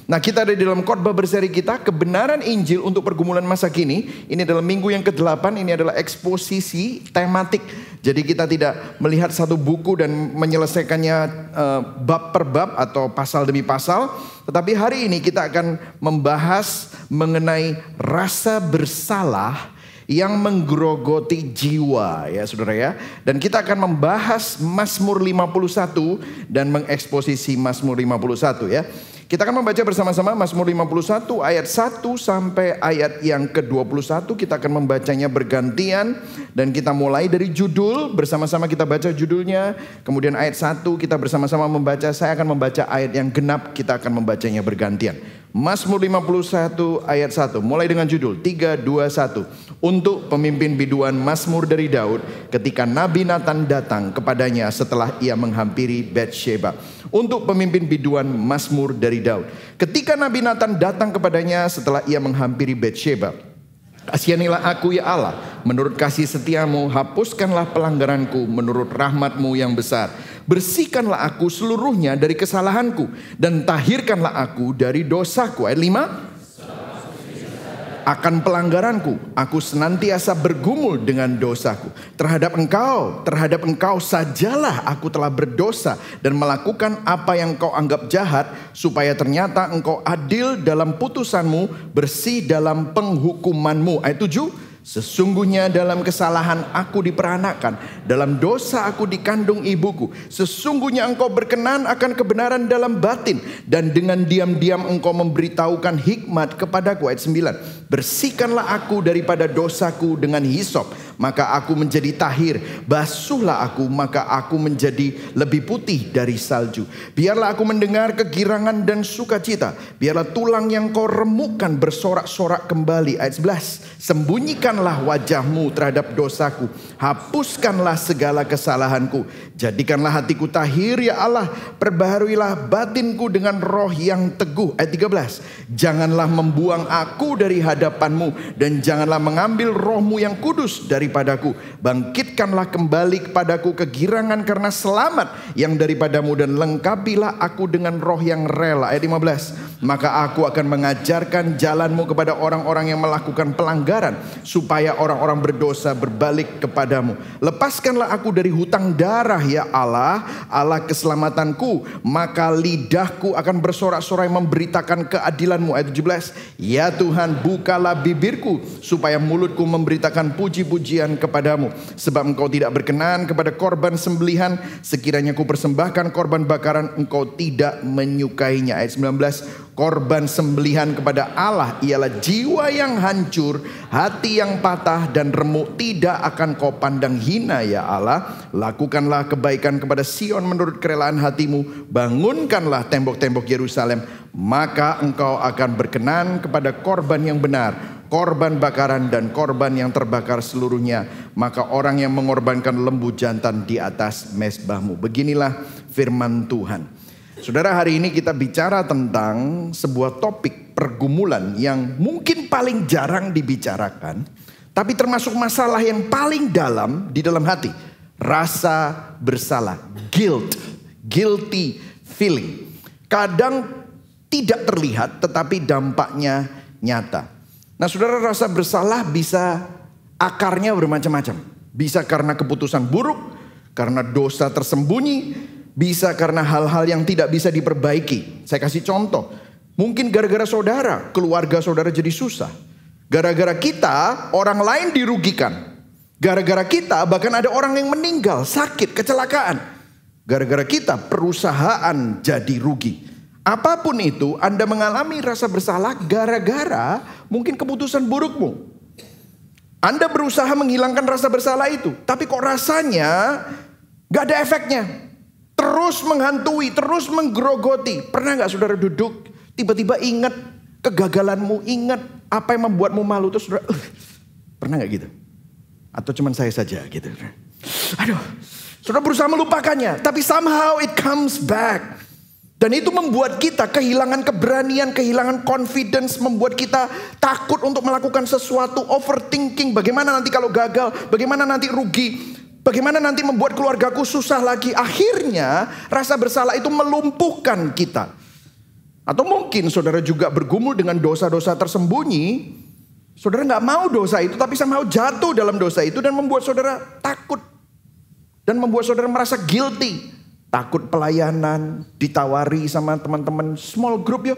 Nah, kita ada di dalam khotbah berseri kita, kebenaran Injil untuk pergumulan masa kini. Ini adalah minggu yang ke-8, ini adalah eksposisi tematik. Jadi kita tidak melihat satu buku dan menyelesaikannya bab per bab atau pasal demi pasal. Tetapi hari ini kita akan membahas mengenai rasa bersalah yang menggerogoti jiwa, ya saudara ya. Dan kita akan membahas Mazmur 51 dan mengeksposisi Mazmur 51 ya. Kita akan membaca bersama-sama Mazmur 51 ayat 1 sampai ayat yang ke-21. Kita akan membacanya bergantian dan kita mulai dari judul, bersama-sama kita baca judulnya. Kemudian ayat 1 kita bersama-sama membaca, saya akan membaca ayat yang genap, kita akan membacanya bergantian. Mazmur 51 ayat 1 mulai dengan judul 3, 2, 1. Untuk pemimpin biduan Mazmur dari Daud ketika Nabi Nathan datang kepadanya setelah ia menghampiri Batsheba. Untuk pemimpin biduan Mazmur dari Daud ketika Nabi Nathan datang kepadanya setelah ia menghampiri Batsheba. Kasihanilah aku ya Allah, menurut kasih setiamu, hapuskanlah pelanggaranku menurut rahmatmu yang besar. Bersihkanlah aku seluruhnya dari kesalahanku dan tahirkanlah aku dari dosaku. Ayat 5. Akan pelanggaranku, aku senantiasa bergumul dengan dosaku. Terhadap engkau sajalah aku telah berdosa dan melakukan apa yang engkau anggap jahat, supaya ternyata engkau adil dalam putusanmu, bersih dalam penghukumanmu. Ayat 7. Sesungguhnya dalam kesalahan aku diperanakan, dalam dosa aku dikandung ibuku. Sesungguhnya engkau berkenan akan kebenaran dalam batin, dan dengan diam-diam engkau memberitahukan hikmat kepadaku. Ayat 9. Bersihkanlah aku daripada dosaku dengan hisop, maka aku menjadi tahir. Basuhlah aku, maka aku menjadi lebih putih dari salju. Biarlah aku mendengar kegirangan dan sukacita. Biarlah tulang yang kau remukkan bersorak-sorak kembali. Ayat 11. Sembunyikanlah wajahmu terhadap dosaku, hapuskanlah segala kesalahanku. Jadikanlah hatiku tahir ya Allah, perbaharuilah batinku dengan roh yang teguh. Ayat 13. Janganlah membuang aku dari hadapanmu, dan janganlah mengambil rohmu yang kudus daripadaku. Bangkitkanlah kembali kepadaku kegirangan karena selamat yang daripadamu, dan lengkapilah aku dengan roh yang rela. Ayat 15. Maka aku akan mengajarkan jalanmu kepada orang-orang yang melakukan pelanggaran, supaya orang-orang berdosa berbalik kepadamu. Lepaskanlah aku dari hutang darah ya Allah, Allah keselamatanku. Maka lidahku akan bersorak-sorai memberitakan keadilanmu. Ayat 17. Ya Tuhan, bukalah bibirku supaya mulutku memberitakan puji-pujian kepadamu. Sebab engkau tidak berkenan kepada korban sembelihan, sekiranya ku persembahkan korban bakaran, engkau tidak menyukainya. Ayat 19. Korban sembelihan kepada Allah ialah jiwa yang hancur, hati yang patah dan remuk, tidak akan kau pandang hina ya Allah. Lakukanlah kebaikan kepada Sion menurut kerelaan hatimu. Bangunkanlah tembok-tembok Yerusalem, maka engkau akan berkenan kepada korban yang benar, korban bakaran dan korban yang terbakar seluruhnya. Maka orang yang mengorbankan lembu jantan di atas mezbahmu. Beginilah firman Tuhan. Saudara, hari ini kita bicara tentang sebuah topik pergumulan yang mungkin paling jarang dibicarakan, tapi termasuk masalah yang paling dalam di dalam hati. Rasa bersalah, guilty feeling. Kadang tidak terlihat tetapi dampaknya nyata. Nah saudara, rasa bersalah bisa akarnya bermacam-macam. Bisa karena keputusan buruk, karena dosa tersembunyi, bisa karena hal-hal yang tidak bisa diperbaiki. Saya kasih contoh. Mungkin gara-gara saudara, keluarga saudara jadi susah. Gara-gara kita, orang lain dirugikan. Gara-gara kita, bahkan ada orang yang meninggal, sakit, kecelakaan. Gara-gara kita, perusahaan jadi rugi. Apapun itu, Anda mengalami rasa bersalah gara-gara mungkin keputusan burukmu. Anda berusaha menghilangkan rasa bersalah itu, tapi kok rasanya gak ada efeknya. Terus menghantui, terus menggerogoti. Pernah gak saudara duduk, tiba-tiba ingat kegagalanmu, ingat apa yang membuatmu malu. Terus saudara, pernah gak gitu? Atau cuman saya saja gitu? Aduh, saudara berusaha melupakannya, tapi somehow it comes back. Dan itu membuat kita kehilangan keberanian, kehilangan confidence, membuat kita takut untuk melakukan sesuatu, overthinking. Bagaimana nanti kalau gagal, bagaimana nanti rugi, bagaimana nanti membuat keluargaku susah lagi. Akhirnya rasa bersalah itu melumpuhkan kita. Atau mungkin saudara juga bergumul dengan dosa-dosa tersembunyi. Saudara nggak mau dosa itu, tapi somehow jatuh dalam dosa itu dan membuat saudara takut. Dan membuat saudara merasa guilty. Takut pelayanan, ditawari sama teman-teman small group ya.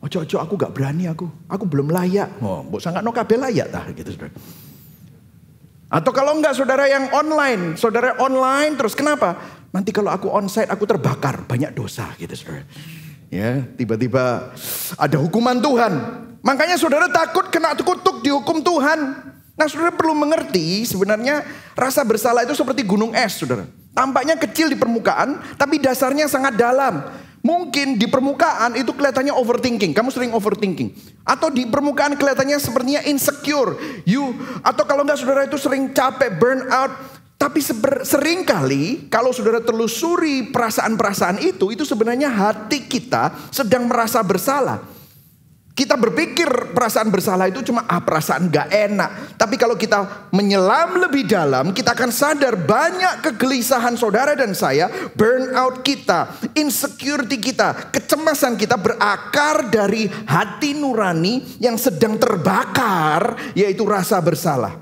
Ojo aku gak berani aku belum layak. Oh, mbok sangat no kabeh layak tah gitu saudara. Atau kalau enggak saudara yang online, saudara online terus kenapa? Nanti kalau aku onsite aku terbakar, banyak dosa gitu saudara. Ya, tiba-tiba ada hukuman Tuhan. Makanya saudara takut kena kutuk dihukum Tuhan. Nah, saudara perlu mengerti sebenarnya rasa bersalah itu seperti gunung es, saudara. Tampaknya kecil di permukaan, tapi dasarnya sangat dalam. Mungkin di permukaan itu kelihatannya overthinking. Kamu sering overthinking. Atau di permukaan kelihatannya sepertinya insecure. Atau kalau enggak saudara itu sering capek, burn out. Tapi sering kali kalau saudara telusuri perasaan-perasaan itu sebenarnya hati kita sedang merasa bersalah. Kita berpikir perasaan bersalah itu cuma perasaan gak enak. Tapi kalau kita menyelam lebih dalam, kita akan sadar banyak kegelisahan saudara dan saya, burnout kita, insecurity kita, kecemasan kita berakar dari hati nurani yang sedang terbakar, yaitu rasa bersalah.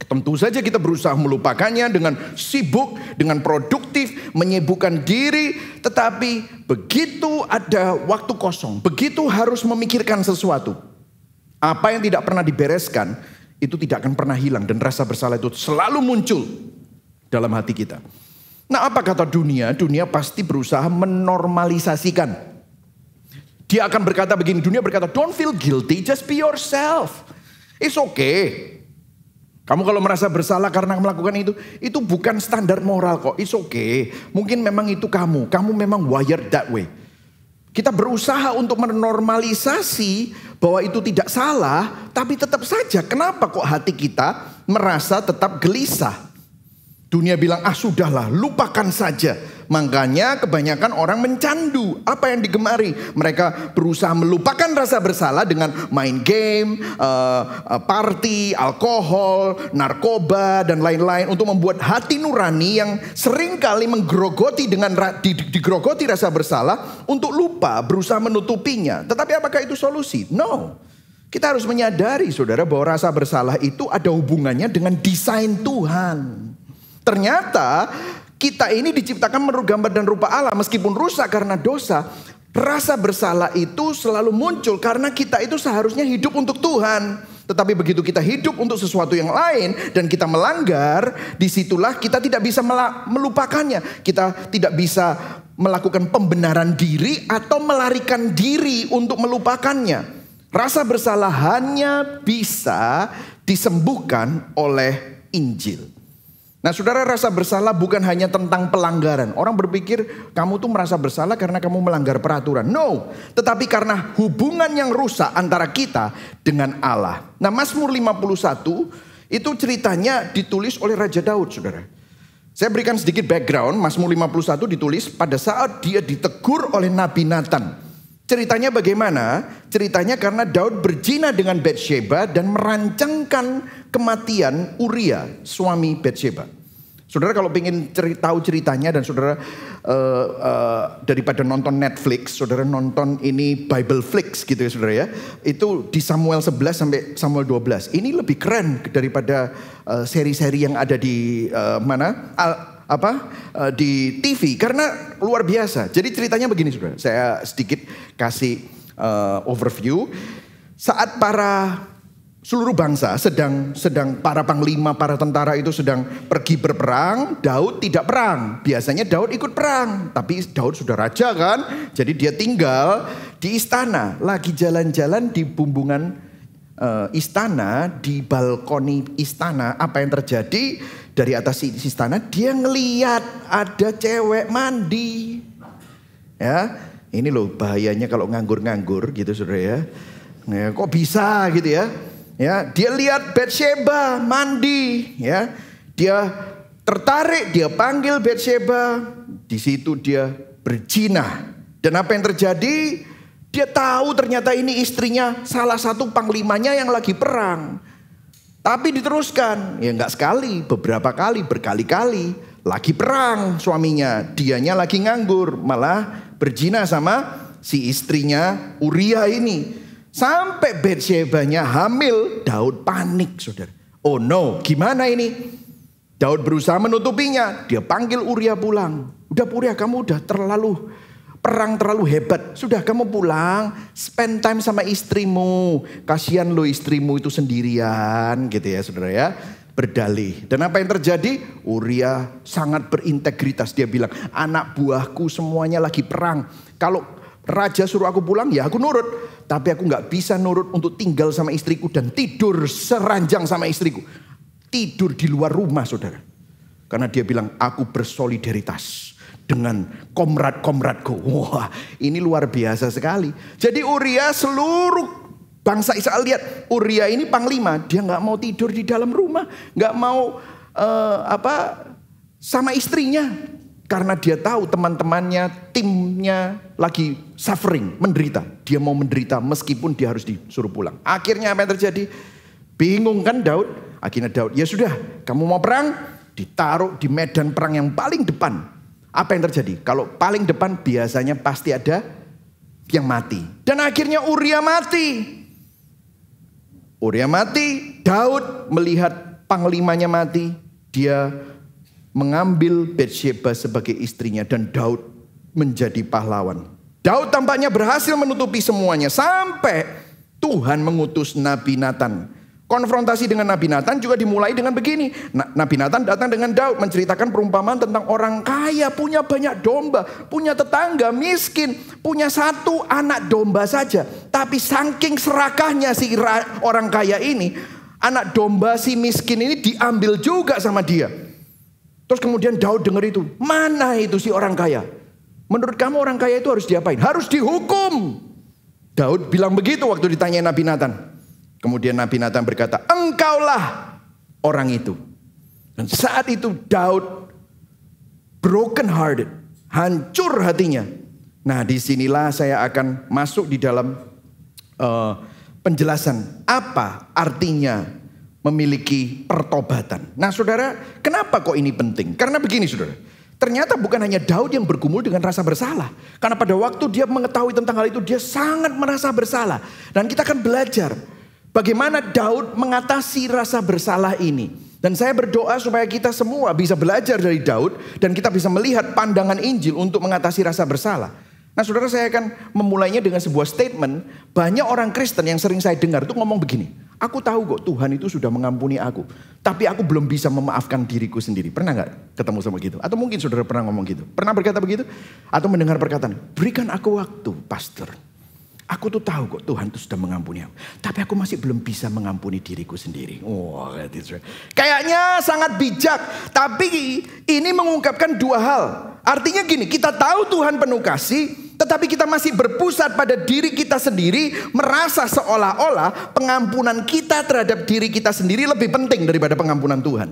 Tentu saja kita berusaha melupakannya dengan sibuk, dengan produktif, menyibukkan diri. Tetapi begitu ada waktu kosong, begitu harus memikirkan sesuatu, apa yang tidak pernah dibereskan, itu tidak akan pernah hilang. Dan rasa bersalah itu selalu muncul dalam hati kita. Nah, apa kata dunia? Dunia pasti berusaha menormalisasikan. Dia akan berkata begini, dunia berkata, don't feel guilty, just be yourself. It's okay. Kamu kalau merasa bersalah karena melakukan itu bukan standar moral kok. It's okay. Mungkin memang itu kamu memang wired that way. Kita berusaha untuk menormalisasi bahwa itu tidak salah, tapi tetap saja kenapa kok hati kita merasa tetap gelisah? Dunia bilang, sudahlah, lupakan saja. Makanya kebanyakan orang mencandu. Apa yang digemari? Mereka berusaha melupakan rasa bersalah dengan main game, party, alkohol, narkoba, dan lain-lain. Untuk membuat hati nurani yang seringkali digerogoti rasa bersalah untuk lupa, berusaha menutupinya. Tetapi apakah itu solusi? No. Kita harus menyadari saudara bahwa rasa bersalah itu ada hubungannya dengan desain Tuhan. Ternyata kita ini diciptakan menurut gambar dan rupa Allah. Meskipun rusak karena dosa, rasa bersalah itu selalu muncul karena kita itu seharusnya hidup untuk Tuhan. Tetapi begitu kita hidup untuk sesuatu yang lain dan kita melanggar, disitulah kita tidak bisa melupakannya. Kita tidak bisa melakukan pembenaran diri atau melarikan diri untuk melupakannya. Rasa bersalah hanya bisa disembuhkan oleh Injil. Nah, saudara, rasa bersalah bukan hanya tentang pelanggaran. Orang berpikir kamu tuh merasa bersalah karena kamu melanggar peraturan. No, tetapi karena hubungan yang rusak antara kita dengan Allah. Nah, Mazmur 51 itu ceritanya ditulis oleh Raja Daud, saudara. Saya berikan sedikit background. Mazmur 51 ditulis pada saat dia ditegur oleh Nabi Nathan. Ceritanya bagaimana? Ceritanya karena Daud berzina dengan Batsheba dan merancangkan kematian Uria, suami Batsheba. Saudara kalau ingin tahu ceritanya dan saudara daripada nonton Netflix, saudara nonton ini Bible Flix gitu ya saudara ya. Itu di Samuel 11 sampai Samuel 12. Ini lebih keren daripada seri-seri yang ada di di TV karena luar biasa. Jadi ceritanya begini saudara. Saya sedikit kasih overview. Saat seluruh bangsa sedang para panglima, para tentara itu sedang pergi berperang, Daud tidak perang. Biasanya Daud ikut perang, tapi Daud sudah raja kan, jadi dia tinggal di istana. Lagi jalan-jalan di bumbungan istana, di balkoni istana, apa yang terjadi? Dari atas istana dia ngeliat ada cewek mandi. Ya, ini loh bahayanya kalau nganggur-nganggur gitu saudara ya. Ya, kok bisa gitu ya? Ya, dia lihat Batsheba mandi, ya. Dia tertarik, dia panggil Batsheba. Di situ dia berzina. Dan apa yang terjadi? Dia tahu ternyata ini istrinya salah satu panglimanya yang lagi perang. Tapi diteruskan, ya enggak sekali, beberapa kali, berkali-kali. Lagi perang suaminya, dianya lagi nganggur, malah berzina sama si istrinya Uria ini. Sampai Batsyebanya hamil, Daud panik saudara. Oh no, gimana ini? Daud berusaha menutupinya. Dia panggil Uria pulang. Udah Uria, kamu udah perang terlalu hebat. Sudah kamu pulang, spend time sama istrimu. Kasihan lo istrimu itu sendirian gitu ya saudara ya. Berdalih. Dan apa yang terjadi? Uria sangat berintegritas. Dia bilang, anak buahku semuanya lagi perang. Kalau raja suruh aku pulang ya aku nurut. Tapi aku gak bisa nurut untuk tinggal sama istriku dan tidur seranjang sama istriku. Tidur di luar rumah saudara. Karena dia bilang aku bersolidaritas dengan komrad-komradku. Wah ini luar biasa sekali. Jadi Uria seluruh bangsa Israel lihat. Uria ini panglima. Dia gak mau tidur di dalam rumah. Gak mau sama istrinya. Karena dia tahu teman-temannya, timnya lagi suffering, menderita. Dia mau menderita meskipun dia harus disuruh pulang. Akhirnya apa yang terjadi? Bingung kan Daud? Akhirnya Daud, ya sudah kamu mau perang? Ditaruh di medan perang yang paling depan. Apa yang terjadi? Kalau paling depan biasanya pasti ada yang mati. Dan akhirnya Uria mati. Uria mati, Daud melihat panglimanya mati. Dia mengambil Batsyeba sebagai istrinya dan Daud menjadi pahlawan. Daud tampaknya berhasil menutupi semuanya sampai Tuhan mengutus Nabi Nathan. Konfrontasi dengan Nabi Nathan juga dimulai dengan begini. Nabi Nathan datang dengan Daud menceritakan perumpamaan tentang orang kaya punya banyak domba, punya tetangga miskin, punya satu anak domba saja. Tapi saking serakahnya si orang kaya ini, anak domba si miskin ini diambil juga sama dia. Terus kemudian Daud dengar itu. Mana itu si orang kaya? Menurut kamu orang kaya itu harus diapain? Harus dihukum. Daud bilang begitu waktu ditanya Nabi Nathan. Kemudian Nabi Nathan berkata, engkaulah orang itu. Dan saat itu Daud broken hearted. Hancur hatinya. Nah disinilah saya akan masuk di dalam penjelasan. Apa artinya memiliki pertobatan. Nah saudara, kenapa kok ini penting? Karena begini saudara, ternyata bukan hanya Daud yang bergumul dengan rasa bersalah. Karena pada waktu dia mengetahui tentang hal itu, dia sangat merasa bersalah. Dan kita akan belajar bagaimana Daud mengatasi rasa bersalah ini. Dan saya berdoa supaya kita semua bisa belajar dari Daud dan kita bisa melihat pandangan Injil untuk mengatasi rasa bersalah. Nah saudara, saya akan memulainya dengan sebuah statement. Banyak orang Kristen yang sering saya dengar itu ngomong begini. Aku tahu kok Tuhan itu sudah mengampuni aku. Tapi aku belum bisa memaafkan diriku sendiri. Pernah gak ketemu sama gitu? Atau mungkin saudara pernah ngomong gitu? Pernah berkata begitu? Atau mendengar perkataan, berikan aku waktu pastor. Aku tuh tahu kok Tuhan itu sudah mengampuni aku. Tapi aku masih belum bisa mengampuni diriku sendiri. Wah, kayaknya sangat bijak. Tapi ini mengungkapkan dua hal. Artinya gini, kita tahu Tuhan penuh kasih. Tetapi kita masih berpusat pada diri kita sendiri. Merasa seolah-olah pengampunan kita terhadap diri kita sendiri lebih penting daripada pengampunan Tuhan.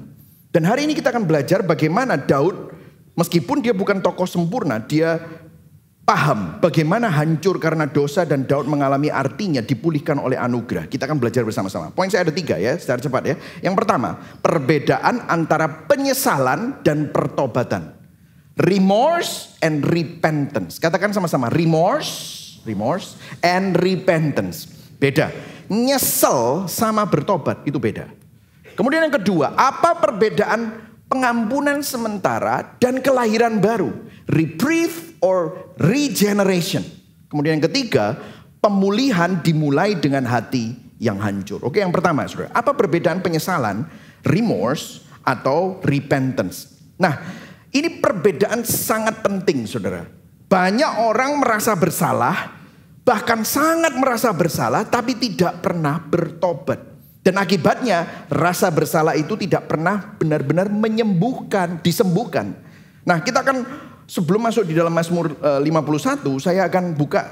Dan hari ini kita akan belajar bagaimana Daud, meskipun dia bukan tokoh sempurna, dia paham bagaimana hancur karena dosa dan Daud mengalami artinya dipulihkan oleh anugerah. Kita akan belajar bersama-sama. Poin saya ada 3 ya, secara cepat ya. Yang pertama, perbedaan antara penyesalan dan pertobatan. Remorse and repentance. Katakan sama-sama, remorse and repentance. Beda. Nyesel sama bertobat itu beda. Kemudian yang kedua, apa perbedaan pengampunan sementara dan kelahiran baru? Reprieve or regeneration. Kemudian yang ketiga, pemulihan dimulai dengan hati yang hancur. Oke, yang pertama saudara, apa perbedaan penyesalan, remorse atau repentance? Nah, ini perbedaan sangat penting saudara. Banyak orang merasa bersalah, bahkan sangat merasa bersalah, tapi tidak pernah bertobat. Dan akibatnya rasa bersalah itu tidak pernah benar-benar disembuhkan. Nah kita akan, sebelum masuk di dalam Mazmur 51, saya akan buka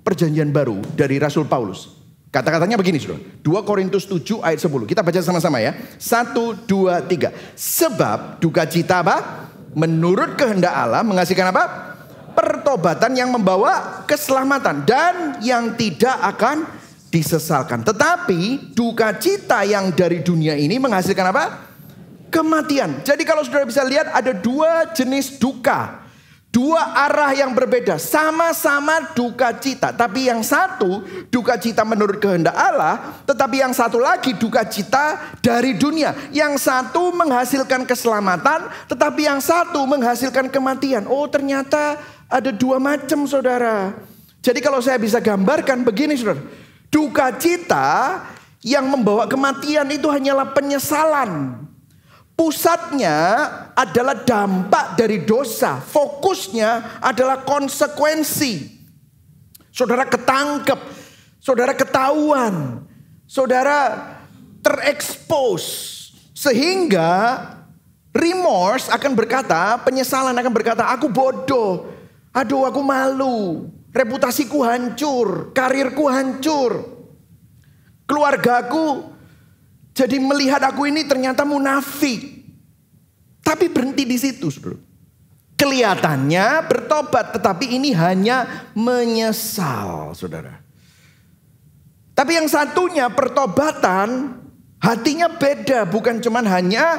perjanjian baru dari Rasul Paulus. Kata-katanya begini saudara, 2 Korintus 7 ayat 10. Kita baca sama-sama ya. 1, 2, 3. Sebab duka cita apa? Menurut kehendak Allah menghasilkan apa? Pertobatan yang membawa keselamatan dan yang tidak akan disesalkan. Tetapi duka cita yang dari dunia ini menghasilkan apa? Kematian. Jadi kalau saudara bisa lihat ada 2 jenis duka. Dua arah yang berbeda, sama-sama duka cita. Tapi yang satu duka cita menurut kehendak Allah, tetapi yang satu lagi duka cita dari dunia. Yang satu menghasilkan keselamatan, tetapi yang satu menghasilkan kematian. Oh, ternyata ada dua macam, saudara. Jadi kalau saya bisa gambarkan begini, saudara. Duka cita yang membawa kematian itu hanyalah penyesalan. Pusatnya adalah dampak dari dosa. Fokusnya adalah konsekuensi. Saudara ketangkep, saudara ketahuan, saudara terekspos. Sehingga remorse akan berkata, penyesalan akan berkata, aku bodoh. Aduh, aku malu. Reputasiku hancur, karirku hancur. Keluargaku jadi melihat aku ini ternyata munafik. Tapi berhenti di situ, saudara. Kelihatannya bertobat, tetapi ini hanya menyesal, saudara. Tapi yang satunya pertobatan, hatinya beda. Bukan cuman hanya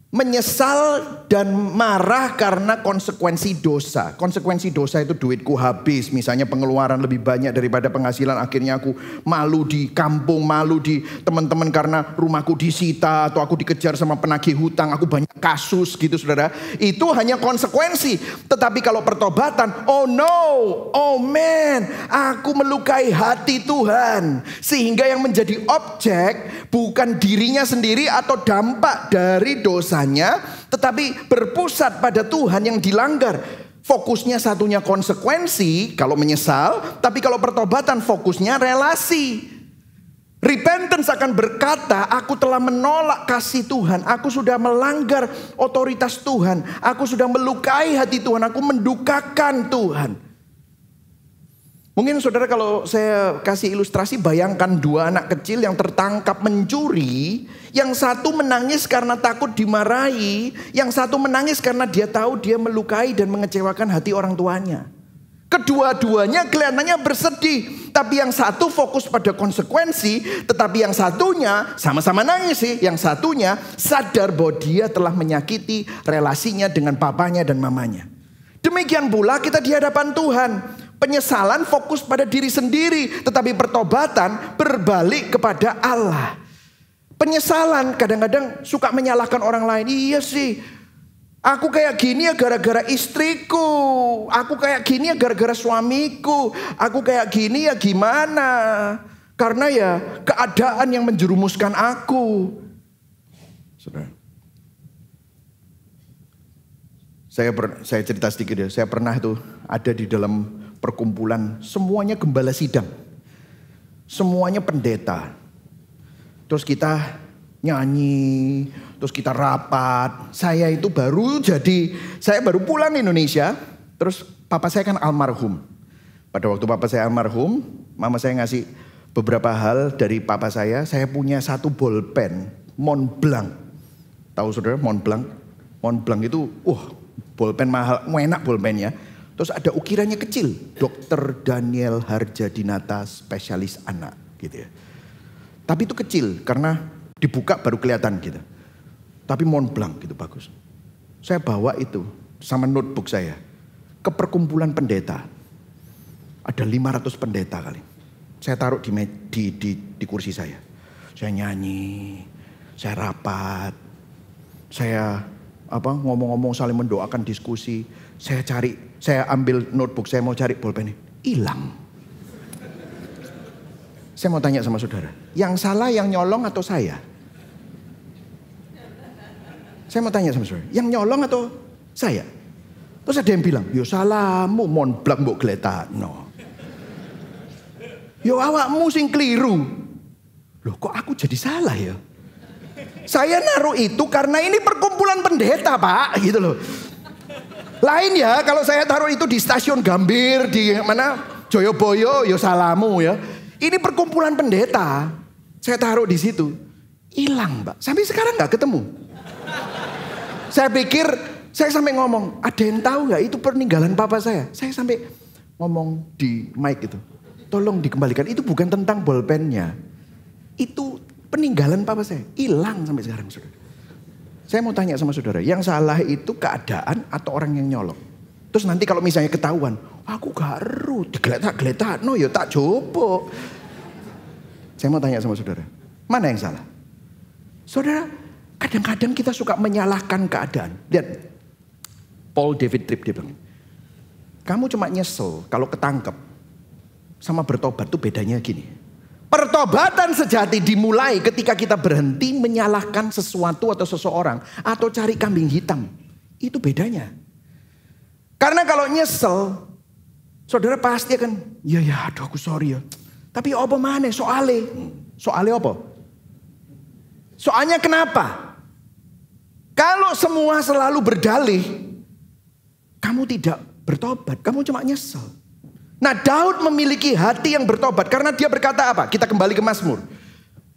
menyesal dan marah karena konsekuensi dosa. Konsekuensi dosa itu duitku habis. Misalnya pengeluaran lebih banyak daripada penghasilan. Akhirnya aku malu di kampung, malu di teman-teman karena rumahku disita. Atau aku dikejar sama penagih hutang. Aku banyak kasus gitu, saudara. Itu hanya konsekuensi. Tetapi kalau pertobatan, oh no, oh man, aku melukai hati Tuhan. Sehingga yang menjadi objek bukan dirinya sendiri atau dampak dari dosa, tetapi berpusat pada Tuhan yang dilanggar. Fokusnya satunya konsekuensi kalau menyesal, tapi kalau pertobatan fokusnya relasi. Repentance akan berkata, aku telah menolak kasih Tuhan, aku sudah melanggar otoritas Tuhan, aku sudah melukai hati Tuhan, aku mendukakan Tuhan. Mungkin saudara kalau saya kasih ilustrasi, bayangkan dua anak kecil yang tertangkap mencuri. Yang satu menangis karena takut dimarahi. Yang satu menangis karena dia tahu dia melukai dan mengecewakan hati orang tuanya. Kedua-duanya kelihatannya bersedih. Tapi yang satu fokus pada konsekuensi. Tetapi yang satunya sama-sama nangis sih. Yang satunya sadar bahwa dia telah menyakiti relasinya dengan papanya dan mamanya. Demikian pula kita di hadapan Tuhan. Penyesalan fokus pada diri sendiri, tetapi pertobatan berbalik kepada Allah. Penyesalan kadang-kadang suka menyalahkan orang lain. Iya sih, aku kayak gini ya gara-gara istriku. Aku kayak gini ya gara-gara suamiku. Aku kayak gini ya gimana? Karena ya keadaan yang menjerumuskan aku. Saudara, saya cerita sedikit ya. Saya pernah tuh ada di dalam perkumpulan, semuanya gembala sidang, semuanya pendeta. Terus kita nyanyi, terus kita rapat. Saya itu saya baru pulang Indonesia. Terus papa saya kan almarhum. Pada waktu papa saya almarhum, mama saya ngasih beberapa hal dari papa saya. Saya punya satu bolpen Montblanc. Tahu saudara Montblanc? Montblanc itu, bolpen mahal, enak bolpennya. Terus ada ukirannya kecil, Dr. Daniel Harjadinata, spesialis anak gitu ya. Tapi itu kecil karena dibuka baru kelihatan gitu. Tapi Montblanc gitu bagus. Saya bawa itu sama notebook saya ke perkumpulan pendeta. Ada 500 pendeta kali. Saya taruh di kursi saya. Saya nyanyi, saya rapat, saya ngomong-ngomong saling mendoakan diskusi. Saya ambil notebook, saya mau cari bolpen ini. Hilang. Saya mau tanya sama saudara, yang salah yang nyolong atau saya? Saya mau tanya sama saudara, yang nyolong atau saya? Terus ada yang bilang, yo salahmu Montblanc mbok gletakno. Yo awakmu sing keliru. Loh kok aku jadi salah ya? Saya naruh itu karena ini perkumpulan pendeta pak, gitu loh. Lain ya kalau saya taruh itu di stasiun Gambir, di mana Joyoboyo, yo salamu ya. Ini perkumpulan pendeta, saya taruh di situ. Hilang pak, sampai sekarang gak ketemu. Saya pikir, saya sampai ngomong, ada yang tahu gak itu peninggalan papa saya? Saya sampai ngomong di mic itu, tolong dikembalikan, itu bukan tentang bolpennya. Itu peninggalan papa saya, hilang sampai sekarang saudara. Saya mau tanya sama saudara, yang salah itu keadaan atau orang yang nyolong? Terus nanti kalau misalnya ketahuan, aku gak ero, digeletak-geletak, no ya tak jopo. Saya mau tanya sama saudara, mana yang salah? Saudara, kadang-kadang kita suka menyalahkan keadaan. Lihat, Paul David Tripp dia bilang, kamu cuma nyesel kalau ketangkep, sama bertobat tuh bedanya gini. Pertobatan sejati dimulai ketika kita berhenti menyalahkan sesuatu atau seseorang, atau cari kambing hitam. Itu bedanya. Karena kalau nyesel, saudara pasti akan, ya aduh aku sorry ya. Tapi apa mana soalnya apa? Soalnya kenapa? Kalau semua selalu berdalih, kamu tidak bertobat, kamu cuma nyesel. Nah, Daud memiliki hati yang bertobat karena dia berkata apa? Kita kembali ke Mazmur.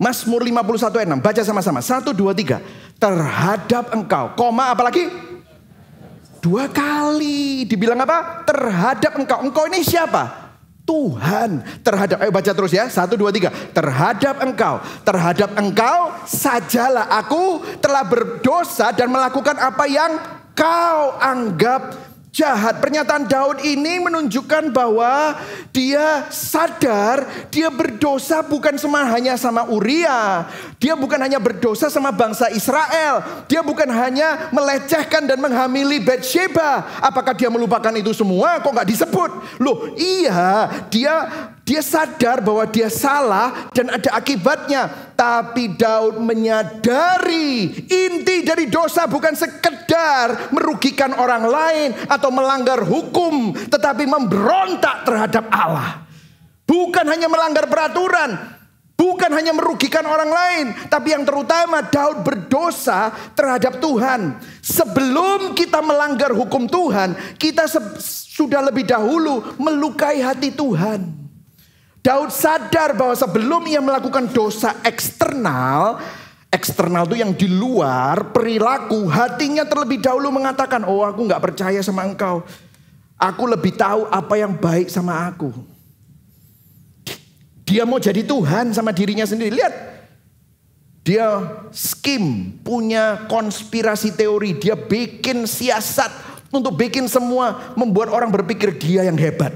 Mazmur 51 ayat 6, baca sama-sama. 1, 2, 3. Terhadap engkau, koma apalagi? 2 kali dibilang apa? Terhadap engkau. Engkau ini siapa? Tuhan. Terhadap, ayo baca terus ya. 1, 2, 3. Terhadap engkau sajalah aku telah berdosa dan melakukan apa yang kau anggap jahat. Pernyataan Daud ini menunjukkan bahwa dia sadar dia berdosa bukan hanya sama Uria. Dia bukan hanya berdosa sama bangsa Israel. Dia bukan hanya melecehkan dan menghamili Batsheba. Apakah dia melupakan itu semua? Kok gak disebut? Loh iya, dia sadar bahwa dia salah dan ada akibatnya. Tapi Daud menyadari inti dari dosa bukan sekedar merugikan orang lain atau melanggar hukum, tetapi memberontak terhadap Allah. Bukan hanya melanggar peraturan, bukan hanya merugikan orang lain, tapi yang terutama Daud berdosa terhadap Tuhan. Sebelum kita melanggar hukum Tuhan, kita sudah lebih dahulu melukai hati Tuhan. Daud sadar bahwa sebelum ia melakukan dosa eksternal itu yang di luar perilaku, hatinya terlebih dahulu mengatakan, oh aku gak percaya sama engkau. Aku lebih tahu apa yang baik sama aku. Dia mau jadi Tuhan sama dirinya sendiri. Lihat, dia scheme, punya konspirasi teori, dia bikin siasat untuk bikin semua, membuat orang berpikir dia yang hebat.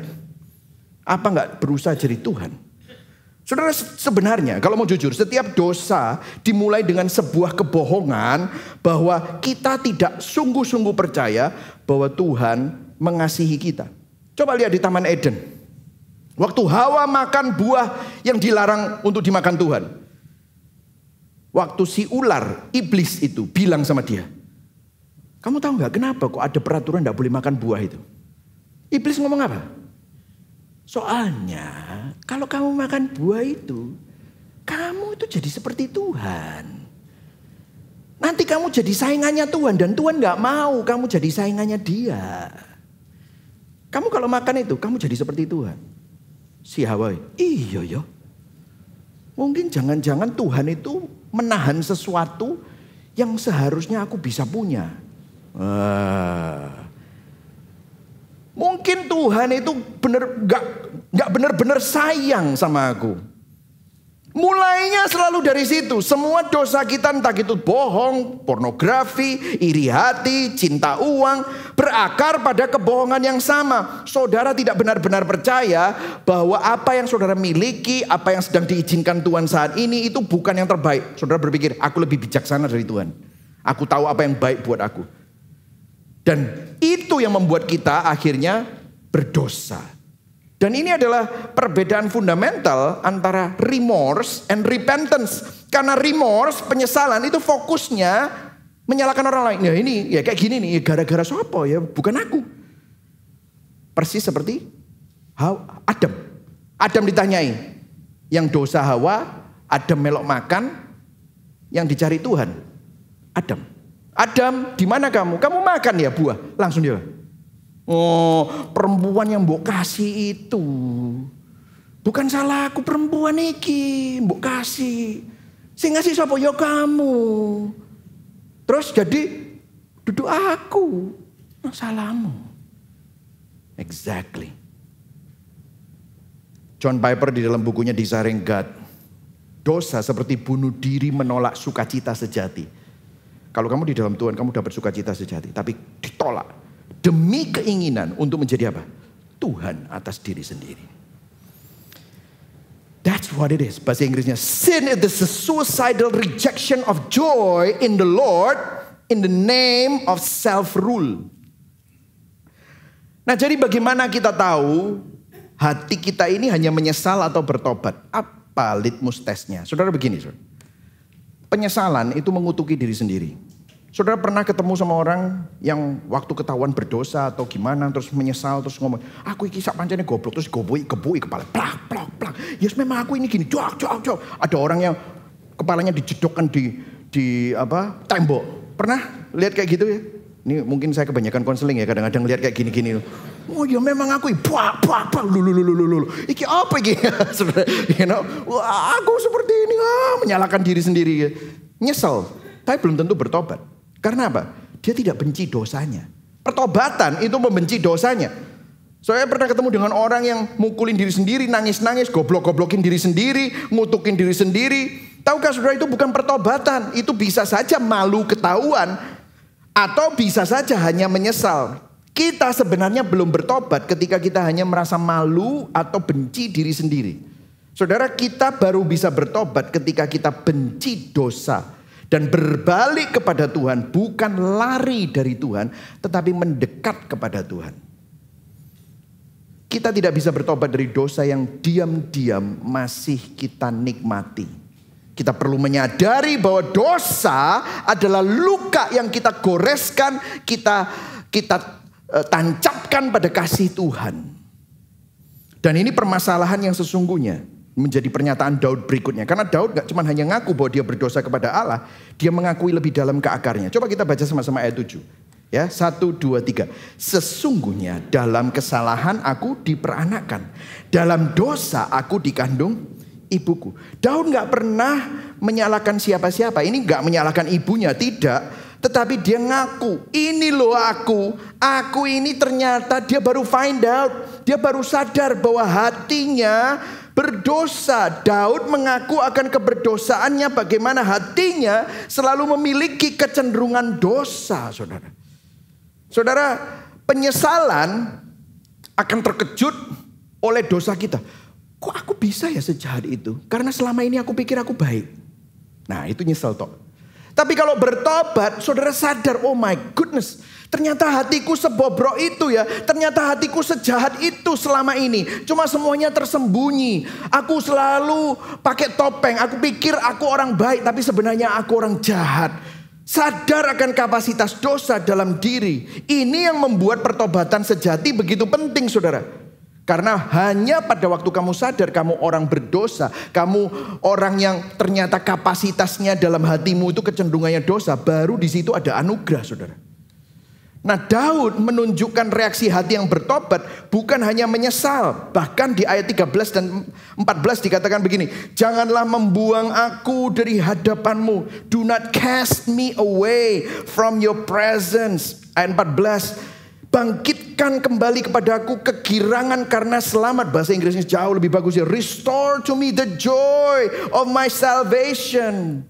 Apa enggak berusaha jadi Tuhan? Saudara, sebenarnya kalau mau jujur, setiap dosa dimulai dengan sebuah kebohongan bahwa kita tidak sungguh-sungguh percaya bahwa Tuhan mengasihi kita. Coba lihat di Taman Eden. Waktu Hawa makan buah yang dilarang untuk dimakan Tuhan. Waktu si ular, iblis itu bilang sama dia, kamu tahu nggak kenapa kok ada peraturan nggak boleh makan buah itu? Iblis ngomong apa? Soalnya kalau kamu makan buah itu, kamu itu jadi seperti Tuhan. Nanti kamu jadi saingannya Tuhan dan Tuhan gak mau kamu jadi saingannya dia. Kamu kalau makan itu, kamu jadi seperti Tuhan. Si Hawa, iya ya. Mungkin jangan-jangan Tuhan itu menahan sesuatu yang seharusnya aku bisa punya. Mungkin Tuhan itu gak benar-benar sayang sama aku. Mulainya selalu dari situ. Semua dosa kita, entah itu bohong, pornografi, iri hati, cinta uang, berakar pada kebohongan yang sama. Saudara tidak benar-benar percaya bahwa apa yang saudara miliki, apa yang sedang diizinkan Tuhan saat ini itu bukan yang terbaik. Saudara berpikir, aku lebih bijaksana dari Tuhan. Aku tahu apa yang baik buat aku. Dan itu yang membuat kita akhirnya berdosa. Dan ini adalah perbedaan fundamental antara remorse and repentance. Karena remorse, penyesalan itu fokusnya menyalahkan orang lain. Ya ini, ya kayak gini nih, gara-gara siapa ya, bukan aku. Persis seperti Adam. Adam ditanyai, yang dosa Hawa, Adam melok makan, yang dicari Tuhan, Adam. Adam, di mana kamu? Kamu makan ya buah? Langsung dia. Oh, perempuan yang mbok kasih itu. Bukan salah aku perempuan iki, mbok kasih. Sing ngasih sapa ya kamu. Terus jadi duduk aku. Salahmu. Exactly. John Piper di dalam bukunya Desiring God. Dosa seperti bunuh diri menolak sukacita sejati. Kalau kamu di dalam Tuhan, kamu dapat sukacita sejati. Tapi ditolak. demi keinginan untuk menjadi apa? Tuhan atas diri sendiri. That's what it is. Bahasa Inggrisnya, sin is the suicidal rejection of joy in the Lord in the name of self-rule. Nah, jadi bagaimana kita tahu hati kita ini hanya menyesal atau bertobat? Apa litmus tesnya? Saudara begini, saudara. Penyesalan itu mengutuki diri sendiri. Saudara pernah ketemu sama orang yang waktu ketahuan berdosa atau gimana, terus menyesal, terus ngomong, aku iki sak pancene goblok, terus gebui kepala, plak. Yes, memang aku ini gini, jok. Ada orang yang kepalanya dijedokkan di tembok. Pernah lihat kayak gitu ya? Ini mungkin saya kebanyakan konseling ya, kadang-kadang lihat kayak gini. Oh ya memang aku lulu. Iki apa iki? Aku seperti ini, menyalahkan diri sendiri. Nyesel, tapi belum tentu bertobat. Karena apa? Dia tidak benci dosanya. Pertobatan itu membenci dosanya. Saya pernah ketemu dengan orang yang mukulin diri sendiri, nangis-nangis, goblok-goblokin diri sendiri, ngutukin diri sendiri. Tahukah saudara, itu bukan pertobatan. Itu bisa saja malu ketahuan, atau bisa saja hanya menyesal. Kita sebenarnya belum bertobat ketika kita hanya merasa malu atau benci diri sendiri. Saudara, kita baru bisa bertobat ketika kita benci dosa dan berbalik kepada Tuhan, bukan lari dari Tuhan, tetapi mendekat kepada Tuhan. Kita tidak bisa bertobat dari dosa yang diam-diam masih kita nikmati. Kita perlu menyadari bahwa dosa adalah luka yang kita goreskan, kita tancapkan pada kasih Tuhan. Dan ini permasalahan yang sesungguhnya menjadi pernyataan Daud berikutnya. Karena Daud gak cuma hanya ngaku bahwa dia berdosa kepada Allah, dia mengakui lebih dalam ke akarnya. Coba kita baca sama-sama ayat 7. Ya, 1, 2, 3. Sesungguhnya dalam kesalahan aku diperanakan, dalam dosa aku dikandung ibuku. Daud gak pernah menyalahkan siapa-siapa. Ini gak menyalahkan ibunya, tidak. Tetapi dia ngaku, ini loh aku ini ternyata dia baru find out. Dia baru sadar bahwa hatinya berdosa. Daud mengaku akan keberdosaannya, bagaimana hatinya selalu memiliki kecenderungan dosa, saudara. Saudara, penyesalan akan terkejut oleh dosa kita. Kok aku bisa ya sejahat itu? Karena selama ini aku pikir aku baik. Nah, itu nyesel toh. Tapi kalau bertobat, saudara sadar, oh my goodness, ternyata hatiku sebobrok itu ya. Ternyata hatiku sejahat itu selama ini. Cuma semuanya tersembunyi. Aku selalu pakai topeng. Aku pikir aku orang baik, tapi sebenarnya aku orang jahat. Sadar akan kapasitas dosa dalam diri. Ini yang membuat pertobatan sejati begitu penting, saudara. Karena hanya pada waktu kamu sadar kamu orang berdosa, kamu orang yang ternyata kapasitasnya dalam hatimu itu kecenderungannya dosa, baru di situ ada anugerah, saudara. Nah, Daud menunjukkan reaksi hati yang bertobat bukan hanya menyesal. Bahkan di ayat 13 dan 14 dikatakan begini, janganlah membuang aku dari hadapanmu. Do not cast me away from your presence. Ayat 14, bangkitkan kembali kepadaku kegirangan karena selamat. Bahasa Inggrisnya jauh lebih bagus ya. Restore to me the joy of my salvation.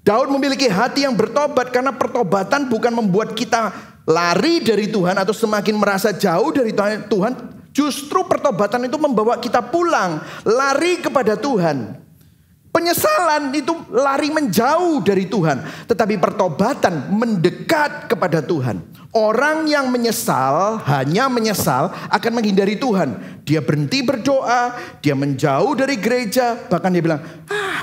Daud memiliki hati yang bertobat karena pertobatan bukan membuat kita lari dari Tuhan atau semakin merasa jauh dari Tuhan. Justru pertobatan itu membawa kita pulang, lari kepada Tuhan. Penyesalan itu lari menjauh dari Tuhan, tetapi pertobatan mendekat kepada Tuhan. Orang yang menyesal, hanya menyesal, akan menghindari Tuhan. Dia berhenti berdoa, dia menjauh dari gereja. Bahkan dia bilang,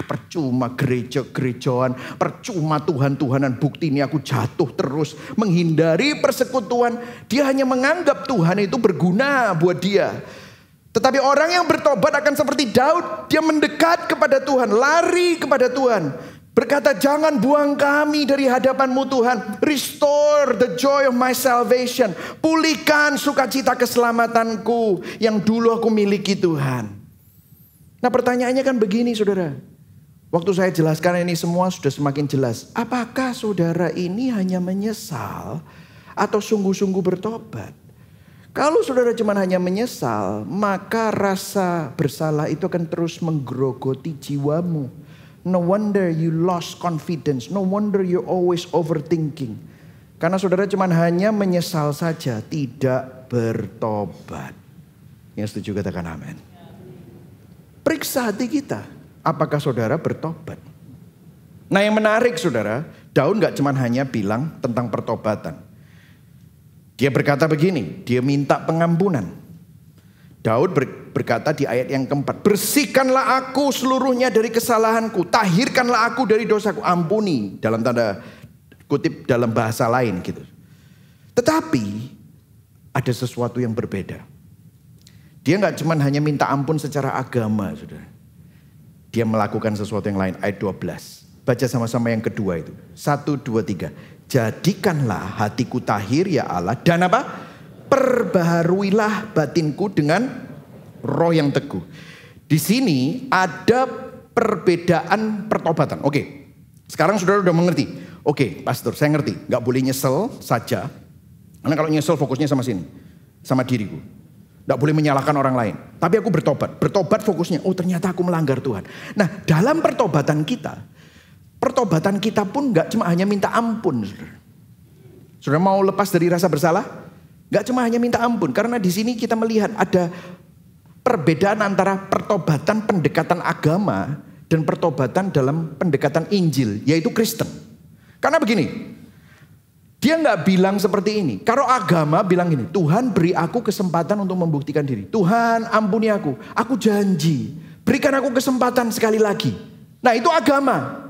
percuma gereja-gerejaan, percuma Tuhan-Tuhanan, bukti ini aku jatuh terus. Menghindari persekutuan, dia hanya menganggap Tuhan itu berguna buat dia. Tetapi orang yang bertobat akan seperti Daud, dia mendekat kepada Tuhan, lari kepada Tuhan. Berkata, jangan buang kami dari hadapanmu Tuhan. Restore the joy of my salvation. Pulihkan sukacita keselamatanku yang dulu aku miliki Tuhan. Nah, pertanyaannya kan begini, saudara. Waktu saya jelaskan ini semua sudah semakin jelas. Apakah saudara ini hanya menyesal atau sungguh-sungguh bertobat? Kalau saudara cuma hanya menyesal, maka rasa bersalah itu akan terus menggerogoti jiwamu. No wonder you lost confidence. No wonder you're always overthinking. Karena saudara cuma hanya menyesal saja, tidak bertobat. Yang setuju katakan amin. Periksa hati kita, apakah saudara bertobat? Nah yang menarik saudara, Daud gak cuma hanya bilang tentang pertobatan. Dia berkata begini, dia minta pengampunan. Daud berkata di ayat yang keempat, bersihkanlah aku seluruhnya dari kesalahanku, tahirkanlah aku dari dosaku, ampuni, dalam tanda kutip dalam bahasa lain gitu. Tetapi ada sesuatu yang berbeda. Dia gak cuma hanya minta ampun secara agama saudara. Dia melakukan sesuatu yang lain, ayat 12. Baca sama-sama yang kedua itu. 1, 2, 3. Jadikanlah hatiku tahir ya Allah. Dan apa? Perbaharuilah batinku dengan roh yang teguh. Di sini ada perbedaan pertobatan. Oke. Sekarang saudara udah mengerti. Oke, pastor saya ngerti. Gak boleh nyesel saja. Karena kalau nyesel fokusnya sama sini. Sama diriku. Gak boleh menyalahkan orang lain. Tapi aku bertobat. Bertobat fokusnya. Oh ternyata aku melanggar Tuhan. Nah dalam pertobatan kita pun gak cuma hanya minta ampun. Saudara mau lepas dari rasa bersalah? Gak cuma hanya minta ampun. Karena di sini kita melihat ada perbedaan antara pertobatan pendekatan agama dan pertobatan dalam pendekatan Injil, yaitu Kristen. Karena begini, dia gak bilang seperti ini. Kalau agama bilang gini, Tuhan beri aku kesempatan untuk membuktikan diri. Tuhan ampuni aku janji. Berikan aku kesempatan sekali lagi. Nah itu agama.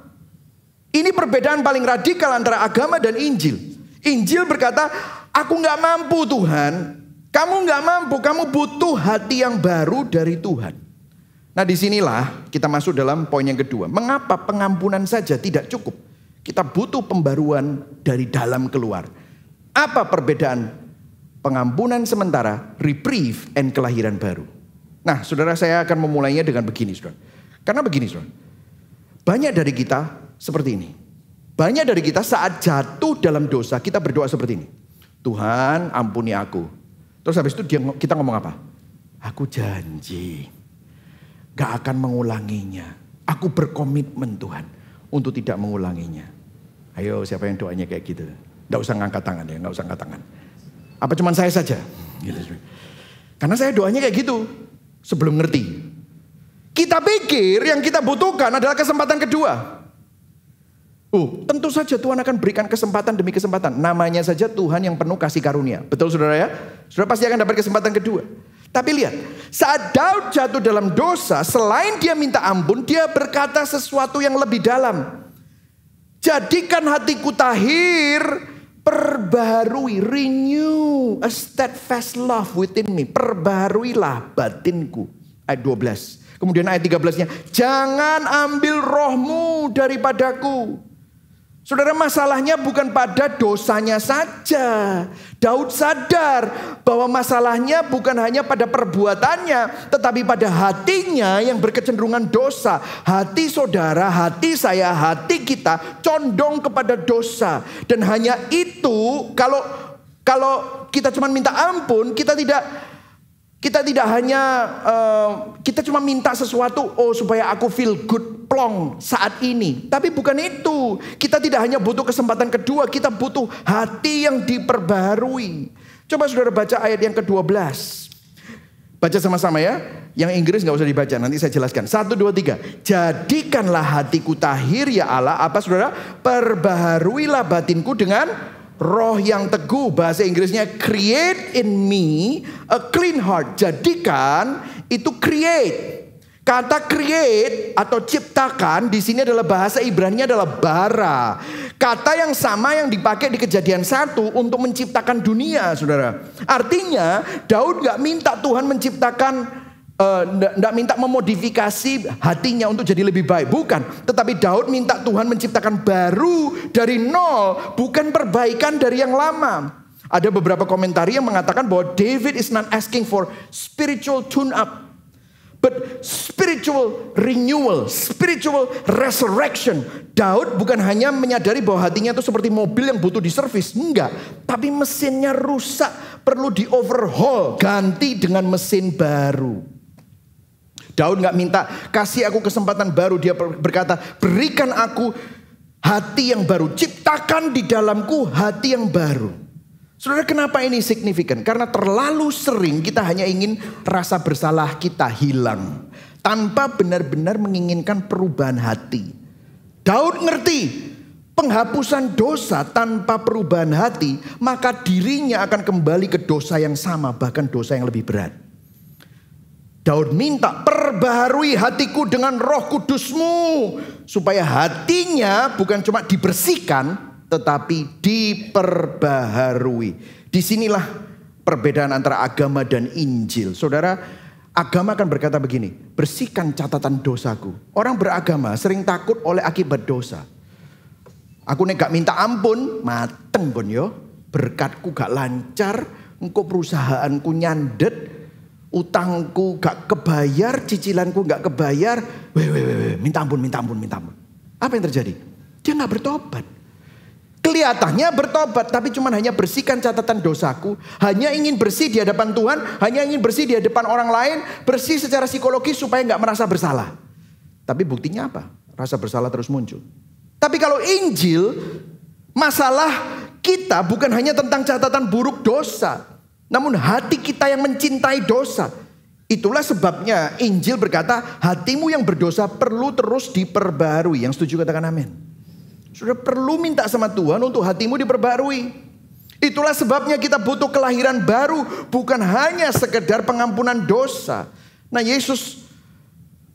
Ini perbedaan paling radikal antara agama dan Injil. Injil berkata, aku gak mampu Tuhan. Kamu gak mampu, kamu butuh hati yang baru dari Tuhan. Nah disinilah kita masuk dalam poin yang kedua. Mengapa pengampunan saja tidak cukup? Kita butuh pembaruan dari dalam keluar. Apa perbedaan pengampunan sementara, reprieve, and kelahiran baru? Nah saudara, saya akan memulainya dengan begini saudara. Karena begini saudara, banyak dari kita seperti ini. Banyak dari kita saat jatuh dalam dosa, kita berdoa seperti ini. Tuhan ampuni aku. Terus habis itu kita ngomong apa? Aku janji gak akan mengulanginya. Aku berkomitmen Tuhan untuk tidak mengulanginya. Ayo siapa yang doanya kayak gitu? Gak usah ngangkat tangan ya, gak usah angkat tangan. Apa cuman saya saja? Gitu. Karena saya doanya kayak gitu sebelum ngerti. Kita pikir yang kita butuhkan adalah kesempatan kedua. Tentu saja Tuhan akan berikan kesempatan demi kesempatan. Namanya saja Tuhan yang penuh kasih karunia. Betul saudara ya? Saudara pasti akan dapat kesempatan kedua. Tapi lihat, saat Daud jatuh dalam dosa, selain dia minta ampun, dia berkata sesuatu yang lebih dalam. Jadikan hatiku tahir, perbaharui, renew a steadfast love within me. Perbaharuilah batinku. Ayat 12. Kemudian ayat 13-nya, jangan ambil rohmu daripadaku. Saudara, masalahnya bukan pada dosanya saja. Daud sadar bahwa masalahnya bukan hanya pada perbuatannya, tetapi pada hatinya yang berkecenderungan dosa. Hati saudara, hati saya, hati kita condong kepada dosa. Dan hanya itu, kalau kita cuma minta ampun, kita tidak hanya kita cuma minta sesuatu supaya aku feel good plong saat ini. Tapi bukan itu. Kita tidak hanya butuh kesempatan kedua, kita butuh hati yang diperbaharui. Coba saudara baca ayat yang ke-12. Baca sama-sama ya. Yang Inggris gak usah dibaca, nanti saya jelaskan. 1, 2, 3. Jadikanlah hatiku tahir ya Allah. Apa saudara? Perbaharuilah batinku dengan roh yang teguh. Bahasa Inggrisnya create in me a clean heart. Jadikan itu create. Kata create atau ciptakan di sini adalah bahasa Ibrani adalah bara. Kata yang sama yang dipakai di Kejadian 1 untuk menciptakan dunia, saudara. Artinya Daud gak minta Tuhan menciptakan, gak minta memodifikasi hatinya untuk jadi lebih baik. Bukan. Tetapi Daud minta Tuhan menciptakan baru dari nol. Bukan perbaikan dari yang lama. Ada beberapa komentari yang mengatakan bahwa David is not asking for spiritual tune-up, but spiritual renewal, spiritual resurrection. Daud bukan hanya menyadari bahwa hatinya itu seperti mobil yang butuh diservis. Enggak. Tapi mesinnya rusak. Perlu di overhaul. Ganti dengan mesin baru. Daud gak minta kasih aku kesempatan baru. Dia berkata berikan aku Hati yang baru. Ciptakan di dalamku hati yang baru. Saudara, kenapa ini signifikan? Karena terlalu sering kita hanya ingin rasa bersalah kita hilang. Tanpa benar-benar menginginkan perubahan hati. Daud ngerti. Penghapusan dosa tanpa perubahan hati. Maka dirinya akan kembali ke dosa yang sama. Bahkan dosa yang lebih berat. Daud minta, perbaharui hatiku dengan Roh Kudus-Mu. Supaya hatinya bukan cuma dibersihkan, tetapi diperbaharui. Disinilah perbedaan antara agama dan Injil. Saudara, agama akan berkata begini, bersihkan catatan dosaku. Orang beragama sering takut oleh akibat dosa. Aku nek gak minta ampun, mateng pun yo. Berkatku gak lancar, engkau perusahaanku nyandet. Utangku gak kebayar, cicilanku gak kebayar. Minta ampun. Apa yang terjadi? Dia gak bertobat. Kelihatannya bertobat, tapi cuma hanya bersihkan catatan dosaku. Hanya ingin bersih di hadapan Tuhan, hanya ingin bersih di hadapan orang lain. Bersih secara psikologis supaya gak merasa bersalah. Tapi buktinya apa? Rasa bersalah terus muncul. Tapi kalau Injil, masalah kita bukan hanya tentang catatan buruk dosa. Namun hati kita yang mencintai dosa. Itulah sebabnya Injil berkata hatimu yang berdosa perlu terus diperbarui. Yang setuju katakan amin. Sudah perlu minta sama Tuhan untuk hatimu diperbarui. Itulah sebabnya kita butuh kelahiran baru. Bukan hanya sekedar pengampunan dosa. Nah, Yesus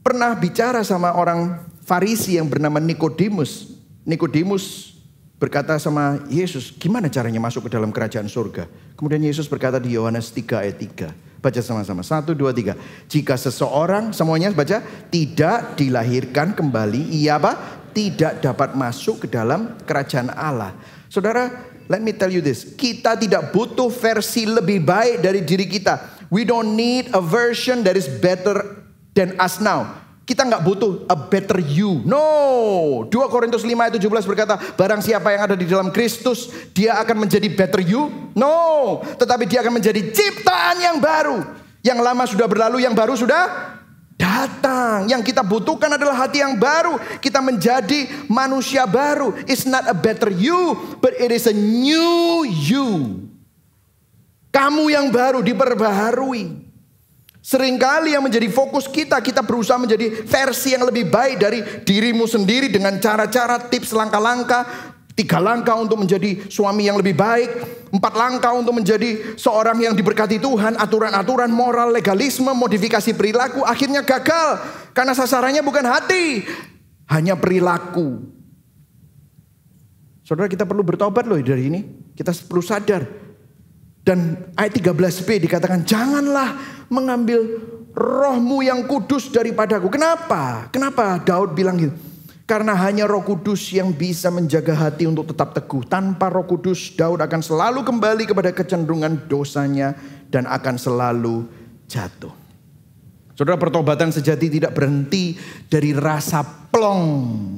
pernah bicara sama orang Farisi yang bernama Nikodemus. Nikodemus berkata sama Yesus, gimana caranya masuk ke dalam kerajaan surga? Kemudian Yesus berkata di Yohanes 3 ayat 3. Baca sama-sama. 1, 2, 3. Jika seseorang, semuanya baca, tidak dilahirkan kembali, ia apa? Tidak dapat masuk ke dalam kerajaan Allah. Saudara, let me tell you this. Kita tidak butuh versi lebih baik dari diri kita. We don't need a version that is better than us now. Kita nggak butuh a better you. No. 2 Korintus 5 ayat 17 berkata, barang siapa yang ada di dalam Kristus, dia akan menjadi better you. No. Tetapi dia akan menjadi ciptaan yang baru. Yang lama sudah berlalu, yang baru sudah datang. Yang kita butuhkan adalah hati yang baru. Kita menjadi manusia baru. It's not a better you, but it is a new you. Kamu yang baru diperbaharui. Seringkali yang menjadi fokus kita berusaha menjadi versi yang lebih baik dari dirimu sendiri dengan cara-cara, tips, langkah-langkah. 3 langkah untuk menjadi suami yang lebih baik. 4 langkah untuk menjadi seorang yang diberkati Tuhan. Aturan-aturan moral, legalisme, modifikasi perilaku. Akhirnya gagal. Karena sasarannya bukan hati, hanya perilaku. Saudara, kita perlu bertobat loh dari ini. Kita perlu sadar. Dan ayat 13b dikatakan, janganlah mengambil rohmu yang kudus daripadaku. Kenapa? Kenapa Daud bilang gitu? Karena hanya Roh Kudus yang bisa menjaga hati untuk tetap teguh. Tanpa Roh Kudus, Daud akan selalu kembali kepada kecenderungan dosanya dan akan selalu jatuh. Saudara, pertobatan sejati tidak berhenti dari rasa plong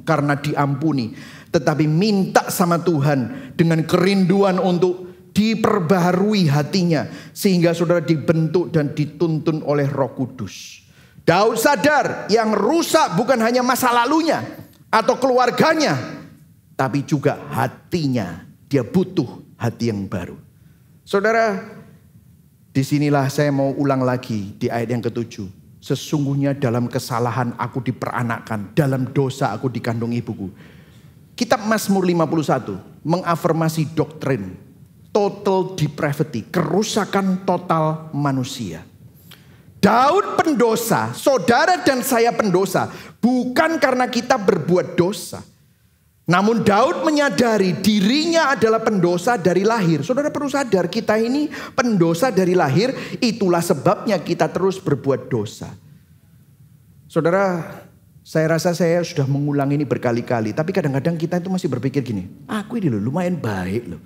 karena diampuni. Tetapi minta sama Tuhan dengan kerinduan untuk diperbaharui hatinya. Sehingga saudara dibentuk dan dituntun oleh Roh Kudus. Daud sadar yang rusak bukan hanya masa lalunya atau keluarganya, tapi juga hatinya. Dia butuh hati yang baru. Saudara, disinilah saya mau ulang lagi di ayat yang ke-7. Sesungguhnya dalam kesalahan aku diperanakkan, dalam dosa aku dikandung ibuku. Kitab Mazmur 51 mengafirmasi doktrin total depravity, kerusakan total manusia. Daud pendosa, saudara dan saya pendosa, bukan karena kita berbuat dosa. Namun Daud menyadari dirinya adalah pendosa dari lahir. Saudara perlu sadar, kita ini pendosa dari lahir, itulah sebabnya kita terus berbuat dosa. Saudara, saya rasa saya sudah mengulang ini berkali-kali, tapi kadang-kadang kita itu masih berpikir gini, aku ini loh lumayan baik loh.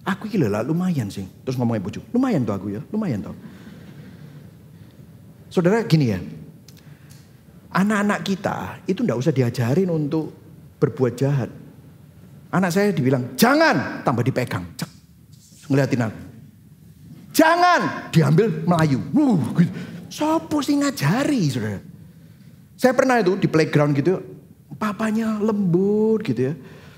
Aku gila lah lumayan sih. Terus ngomongnya bujuk, lumayan tuh aku ya, lumayan tuh. Saudara gini ya, anak-anak kita itu enggak usah diajarin untuk berbuat jahat. Anak saya dibilang, jangan, tambah dipegang. Cek, ngeliatin aku. Jangan, diambil Melayu. Gitu. Sopo sih ngajari saudara. Saya pernah itu di playground gitu, papanya lembut gitu ya.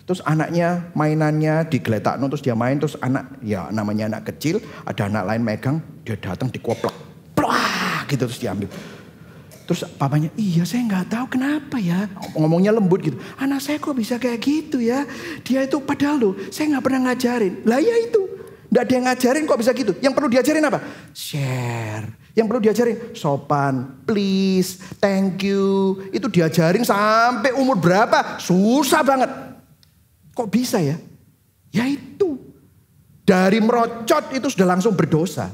Terus anaknya mainannya digeletakno, terus dia main, terus ya namanya anak kecil, ada anak lain megang, dia datang dikoplak. Plak gitu terus diambil. Terus papanya, iya saya nggak tahu kenapa ya. Ngomongnya lembut gitu. Anak saya kok bisa kayak gitu ya. Dia itu padahal loh, saya nggak pernah ngajarin. Lah ya itu, nggak ada yang ngajarin kok bisa gitu. Yang perlu diajarin apa? Share. Yang perlu diajarin sopan, please, thank you. Itu diajarin sampai umur berapa? Susah banget. Kok bisa ya? Ya itu. Dari merocot itu sudah langsung berdosa.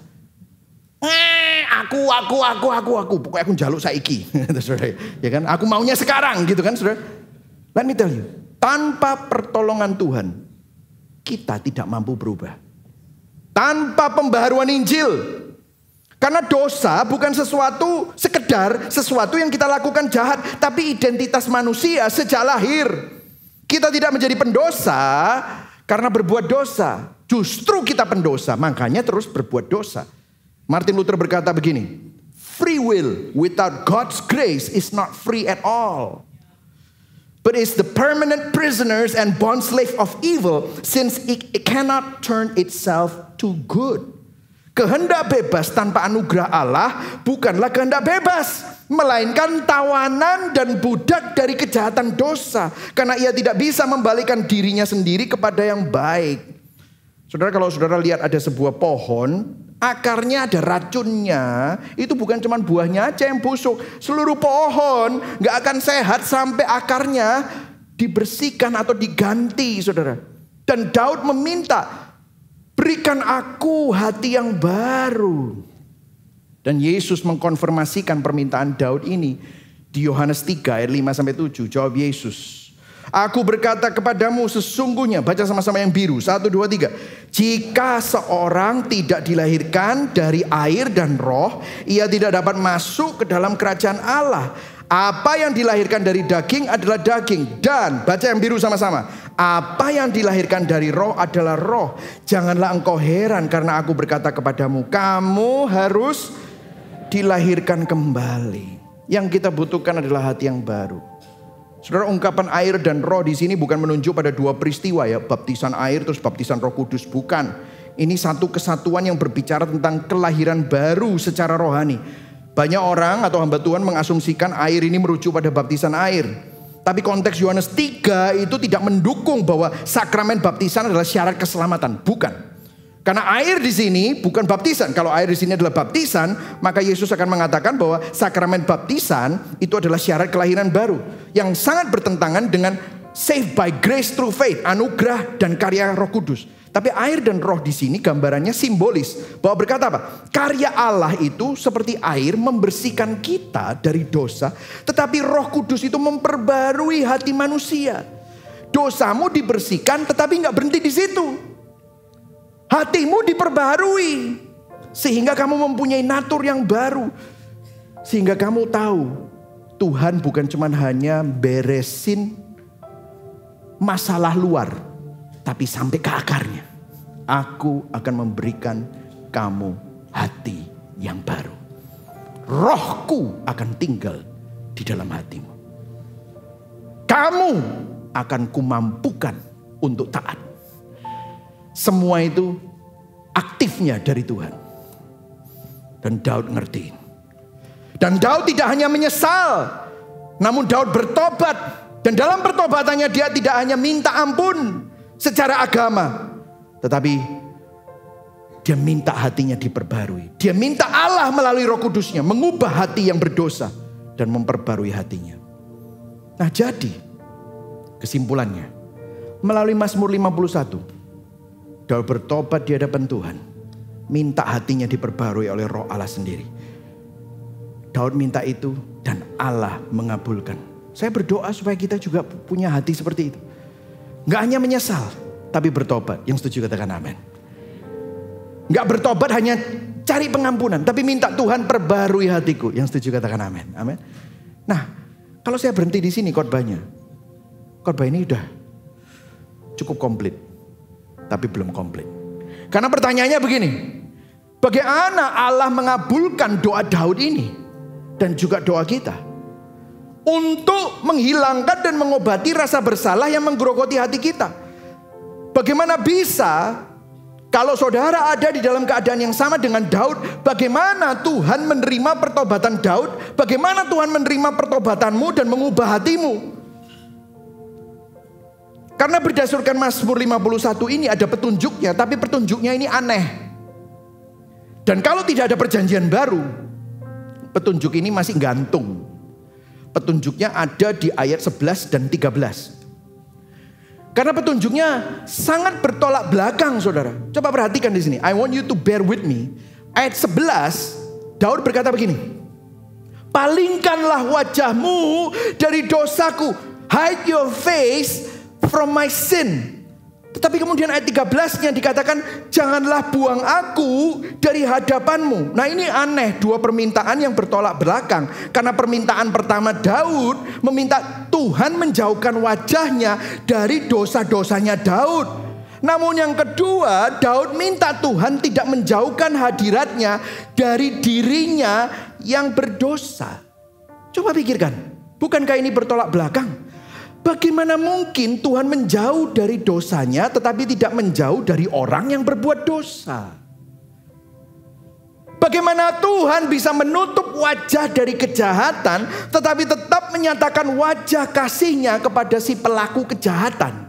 Aku. Pokoknya aku njaluk saiki. Ya kan? Aku maunya sekarang gitu kan, Saudara. Let me tell you. Tanpa pertolongan Tuhan, kita tidak mampu berubah. Tanpa pembaharuan Injil. Karena dosa bukan sekedar sesuatu yang kita lakukan jahat. Tapi identitas manusia sejak lahir. Kita tidak menjadi pendosa karena berbuat dosa. Justru kita pendosa, makanya terus berbuat dosa. Martin Luther berkata begini, free will without God's grace is not free at all, but is the permanent prisoners and bond slave of evil, since it cannot turn itself to good. Kehendak bebas tanpa anugerah Allah bukanlah kehendak bebas, melainkan tawanan dan budak dari kejahatan dosa, karena ia tidak bisa membalikkan dirinya sendiri kepada yang baik. Saudara, kalau saudara lihat ada sebuah pohon, akarnya ada racunnya, itu bukan cuma buahnya aja yang busuk. Seluruh pohon gak akan sehat sampai akarnya dibersihkan atau diganti, saudara. Dan Daud meminta, berikan aku hati yang baru. Dan Yesus mengkonfirmasikan permintaan Daud ini di Yohanes 3 ayat 5-7. Jawab Yesus, aku berkata kepadamu sesungguhnya, baca sama-sama yang biru, 1, 2, 3. Jika seorang tidak dilahirkan dari air dan roh, ia tidak dapat masuk ke dalam kerajaan Allah. Apa yang dilahirkan dari daging adalah daging. Dan, baca yang biru sama-sama, apa yang dilahirkan dari roh adalah roh. Janganlah engkau heran karena aku berkata kepadamu, kamu harus dilahirkan kembali. Yang kita butuhkan adalah hati yang baru. Saudara, ungkapan air dan roh di sini bukan menunjuk pada dua peristiwa ya, baptisan air terus baptisan Roh Kudus, bukan. Ini satu kesatuan yang berbicara tentang kelahiran baru secara rohani. Banyak orang atau hamba Tuhan mengasumsikan air ini merujuk pada baptisan air. Tapi konteks Yohanes 3 itu tidak mendukung bahwa sakramen baptisan adalah syarat keselamatan, bukan. Karena air di sini bukan baptisan. Kalau air di sini adalah baptisan, maka Yesus akan mengatakan bahwa sakramen baptisan itu adalah syarat kelahiran baru, yang sangat bertentangan dengan saved by grace through faith, anugerah dan karya Roh Kudus. Tapi air dan roh di sini gambarannya simbolis bahwa berkata apa? Karya Allah itu seperti air membersihkan kita dari dosa, tetapi Roh Kudus itu memperbarui hati manusia. Dosamu dibersihkan, tetapi nggak berhenti di situ. Hatimu diperbarui sehingga kamu mempunyai natur yang baru. Sehingga kamu tahu Tuhan bukan cuma hanya beresin masalah luar, tapi sampai ke akarnya. Aku akan memberikan kamu hati yang baru. Rohku akan tinggal di dalam hatimu. Kamu akan kumampukan untuk taat. Semua itu aktifnya dari Tuhan. Dan Daud ngerti. Dan Daud tidak hanya menyesal, namun Daud bertobat. Dan dalam pertobatannya dia tidak hanya minta ampun secara agama, tetapi dia minta hatinya diperbarui. Dia minta Allah melalui Roh Kudusnya mengubah hati yang berdosa dan memperbarui hatinya. Nah, jadi kesimpulannya, melalui Mazmur 51, Daud bertobat di hadapan Tuhan, minta hatinya diperbarui oleh Roh Allah sendiri. Daud minta itu dan Allah mengabulkan. Saya berdoa supaya kita juga punya hati seperti itu. Gak hanya menyesal, tapi bertobat. Yang setuju katakan amin. Gak bertobat hanya cari pengampunan, tapi minta Tuhan perbarui hatiku. Yang setuju katakan amin. Amin. Nah, kalau saya berhenti di sini khotbahnya, khotbah ini udah cukup komplit. Tapi belum komplit. Karena pertanyaannya begini, bagaimana Allah mengabulkan doa Daud ini dan juga doa kita? untuk menghilangkan dan mengobati rasa bersalah yang menggerogoti hati kita. Bagaimana bisa kalau saudara ada di dalam keadaan yang sama dengan Daud, bagaimana Tuhan menerima pertobatan Daud? Bagaimana Tuhan menerima pertobatanmu dan mengubah hatimu? Karena berdasarkan Mazmur 51 ini ada petunjuknya, tapi petunjuknya ini aneh. Dan kalau tidak ada perjanjian baru, petunjuk ini masih gantung. Petunjuknya ada di ayat 11 dan 13. Karena petunjuknya sangat bertolak belakang, saudara. Coba perhatikan di sini. I want you to bear with me. Ayat 11, Daud berkata begini. Palingkanlah wajahmu dari dosaku. Hide your face from my sin. Tetapi kemudian ayat 13-nya dikatakan, janganlah buang aku dari hadapanmu. Nah ini aneh, dua permintaan yang bertolak belakang. Karena permintaan pertama Daud meminta Tuhan menjauhkan wajahnya dari dosa-dosanya Daud. Namun yang kedua, Daud minta Tuhan tidak menjauhkan hadiratnya dari dirinya yang berdosa. Coba pikirkan, bukankah ini bertolak belakang? Bagaimana mungkin Tuhan menjauh dari dosanya tetapi tidak menjauh dari orang yang berbuat dosa? Bagaimana Tuhan bisa menutup wajah dari kejahatan tetapi tetap menyatakan wajah kasihnya kepada si pelaku kejahatan?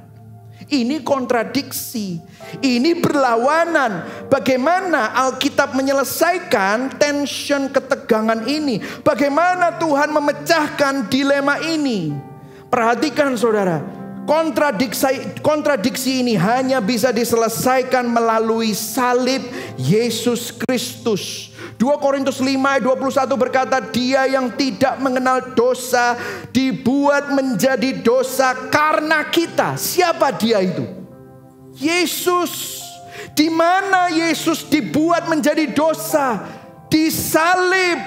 Ini kontradiksi, ini berlawanan. Bagaimana Alkitab menyelesaikan tension ketegangan ini? Bagaimana Tuhan memecahkan dilema ini? Perhatikan saudara, kontradiksi ini hanya bisa diselesaikan melalui salib Yesus Kristus. 2 Korintus 5 ayat 21 berkata, dia yang tidak mengenal dosa dibuat menjadi dosa karena kita. Siapa dia itu? Yesus. Di mana Yesus dibuat menjadi dosa? Di salib.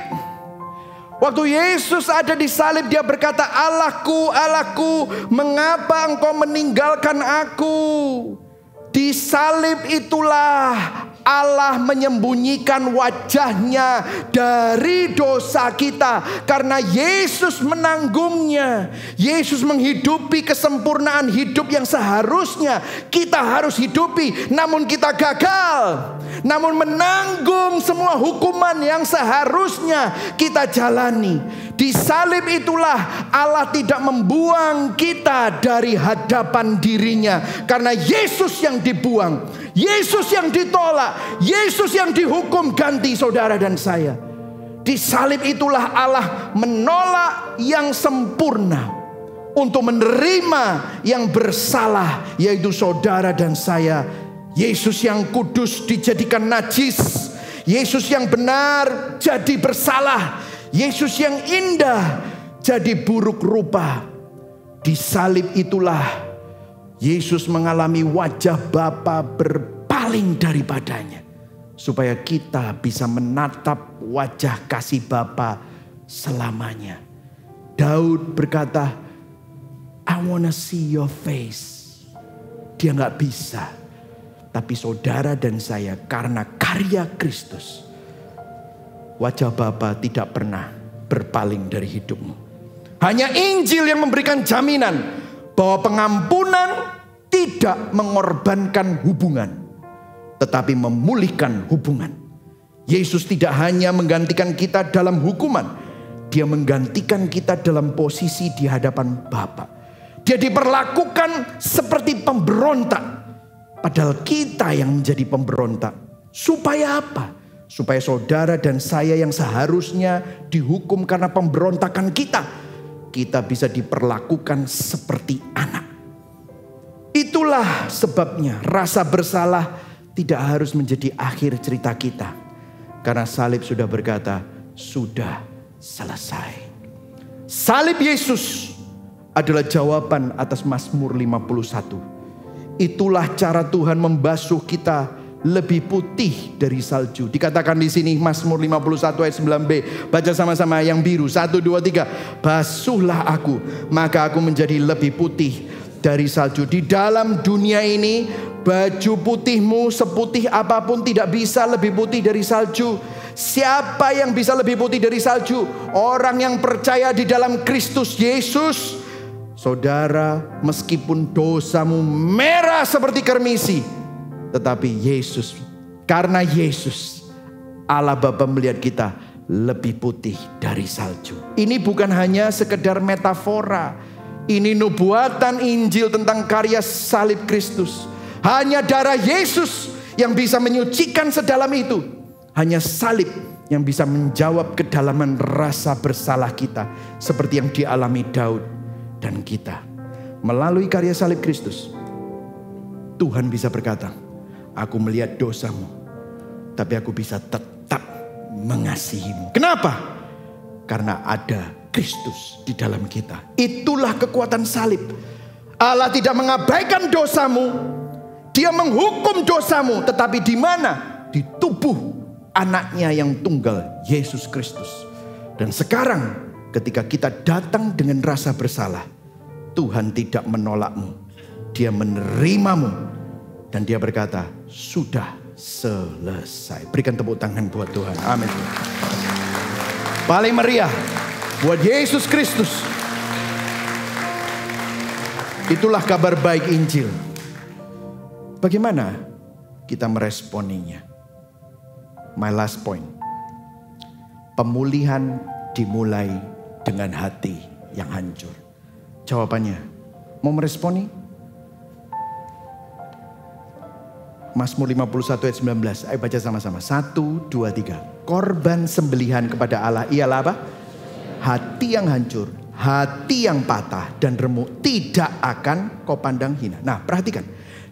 Waktu Yesus ada di salib, dia berkata, Allahku, Allahku, mengapa engkau meninggalkan aku? Di salib itulah Allah menyembunyikan wajahnya dari dosa kita. Karena Yesus menanggungnya. Yesus menghidupi kesempurnaan hidup yang seharusnya kita harus hidupi. Namun kita gagal. Namun menanggung semua hukuman yang seharusnya kita jalani. Di salib itulah Allah tidak membuang kita dari hadapan dirinya. Karena Yesus yang dibuang, Yesus yang ditolak, Yesus yang dihukum ganti saudara dan saya. Di salib itulah Allah menolak yang sempurna untuk menerima yang bersalah, yaitu saudara dan saya. Yesus yang kudus dijadikan najis, Yesus yang benar jadi bersalah, Yesus yang indah jadi buruk rupa. Di salib itulah Yesus mengalami wajah Bapa berpaling daripadanya, supaya kita bisa menatap wajah kasih Bapa selamanya. Daud berkata, I wanna see your face. Dia gak bisa. Tapi saudara dan saya, karena karya Kristus, wajah Bapa tidak pernah berpaling dari hidupmu. Hanya Injil yang memberikan jaminan bahwa pengampunan tidak mengorbankan hubungan, tetapi memulihkan hubungan. Yesus tidak hanya menggantikan kita dalam hukuman, dia menggantikan kita dalam posisi di hadapan Bapa. Dia diperlakukan seperti pemberontak, padahal kita yang menjadi pemberontak. Supaya apa? Supaya saudara dan saya yang seharusnya dihukum karena pemberontakan kita, kita bisa diperlakukan seperti anak. Itulah sebabnya rasa bersalah tidak harus menjadi akhir cerita kita. Karena salib sudah berkata, sudah selesai. Salib Yesus adalah jawaban atas Mazmur 51. Itulah cara Tuhan membasuh kita lebih putih dari salju. Dikatakan di sini Mazmur 51 ayat 9b. Baca sama-sama yang biru. 1, 2, 3. Basuhlah aku, maka aku menjadi lebih putih dari salju. Di dalam dunia ini, baju putihmu seputih apapun tidak bisa lebih putih dari salju. Siapa yang bisa lebih putih dari salju? Orang yang percaya di dalam Kristus Yesus. Saudara, meskipun dosamu merah seperti kermisi, tetapi Yesus, karena Yesus, Allah Bapa melihat kita lebih putih dari salju. Ini bukan hanya sekedar metafora. Ini nubuatan Injil tentang karya salib Kristus. Hanya darah Yesus yang bisa menyucikan sedalam itu. Hanya salib yang bisa menjawab kedalaman rasa bersalah kita, seperti yang dialami Daud dan kita. Melalui karya salib Kristus, Tuhan bisa berkata, aku melihat dosamu, tapi aku bisa tetap mengasihimu. Kenapa? Karena ada Kristus di dalam kita. Itulah kekuatan salib. Allah tidak mengabaikan dosamu, Dia menghukum dosamu, tetapi di mana? Di tubuh anaknya yang tunggal, Yesus Kristus. Dan sekarang ketika kita datang dengan rasa bersalah, Tuhan tidak menolakmu, Dia menerimamu. Dan Dia berkata, sudah selesai. Berikan tepuk tangan buat Tuhan. Amin. Paling meriah buat Yesus Kristus. Itulah kabar baik Injil. Bagaimana kita meresponinya? My last point. Pemulihan dimulai dengan hati yang hancur. Jawabannya, mau meresponi? Mazmur 51 ayat 19. Ayo baca sama-sama. 1, 2, 3. Korban sembelihan kepada Allah ialah apa? Hati yang hancur, hati yang patah dan remuk tidak akan kau pandang hina. Nah, perhatikan.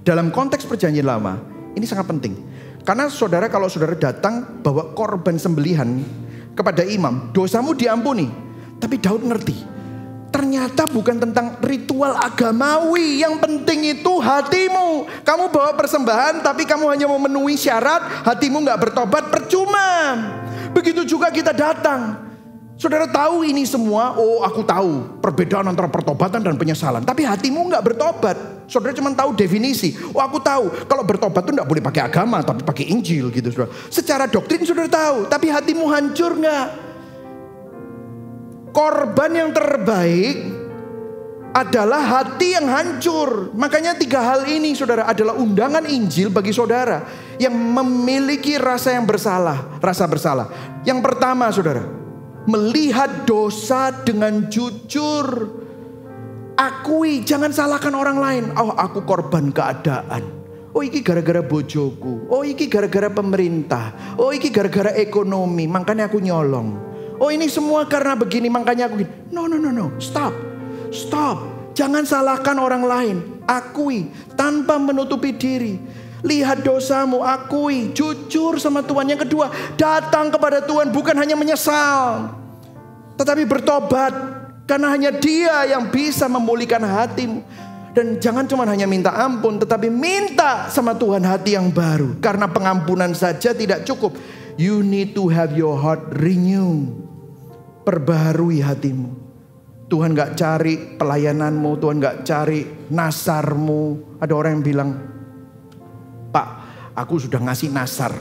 Dalam konteks perjanjian lama, ini sangat penting. Karena saudara, kalau saudara datang bawa korban sembelihan kepada imam, dosamu diampuni. Tapi Daud ngerti, ternyata bukan tentang ritual agamawi. Yang penting itu hatimu. Kamu bawa persembahan tapi kamu hanya memenuhi syarat, hatimu gak bertobat, percuma. Begitu juga kita datang. Saudara tahu ini semua, oh aku tahu perbedaan antara pertobatan dan penyesalan. Tapi hatimu gak bertobat. Saudara cuma tahu definisi. Oh aku tahu kalau bertobat itu gak boleh pakai agama, tapi pakai Injil gitu saudara. Secara doktrin saudara tahu, tapi hatimu hancur gak? Korban yang terbaik adalah hati yang hancur. Makanya 3 hal ini saudara adalah undangan Injil bagi saudara yang memiliki rasa yang bersalah, rasa bersalah. Yang pertama saudara, melihat dosa dengan jujur. Akui, jangan salahkan orang lain. Oh aku korban keadaan. Oh iki gara-gara bojoku. Oh iki gara-gara pemerintah. Oh iki gara-gara ekonomi, makanya aku nyolong. Oh ini semua karena begini, makanya aku gini. No. Stop. Jangan salahkan orang lain. Akui tanpa menutupi diri. Lihat dosamu, akui, jujur sama Tuhan. Yang kedua, datang kepada Tuhan bukan hanya menyesal, tetapi bertobat. Karena hanya Dia yang bisa memulihkan hatimu. Dan jangan cuma hanya minta ampun, tetapi minta sama Tuhan hati yang baru. Karena pengampunan saja tidak cukup. You need to have your heart renewed. Perbaharui hatimu. Tuhan gak cari pelayananmu, Tuhan gak cari nasarmu. Ada orang yang bilang, Pak, aku sudah ngasih nasar.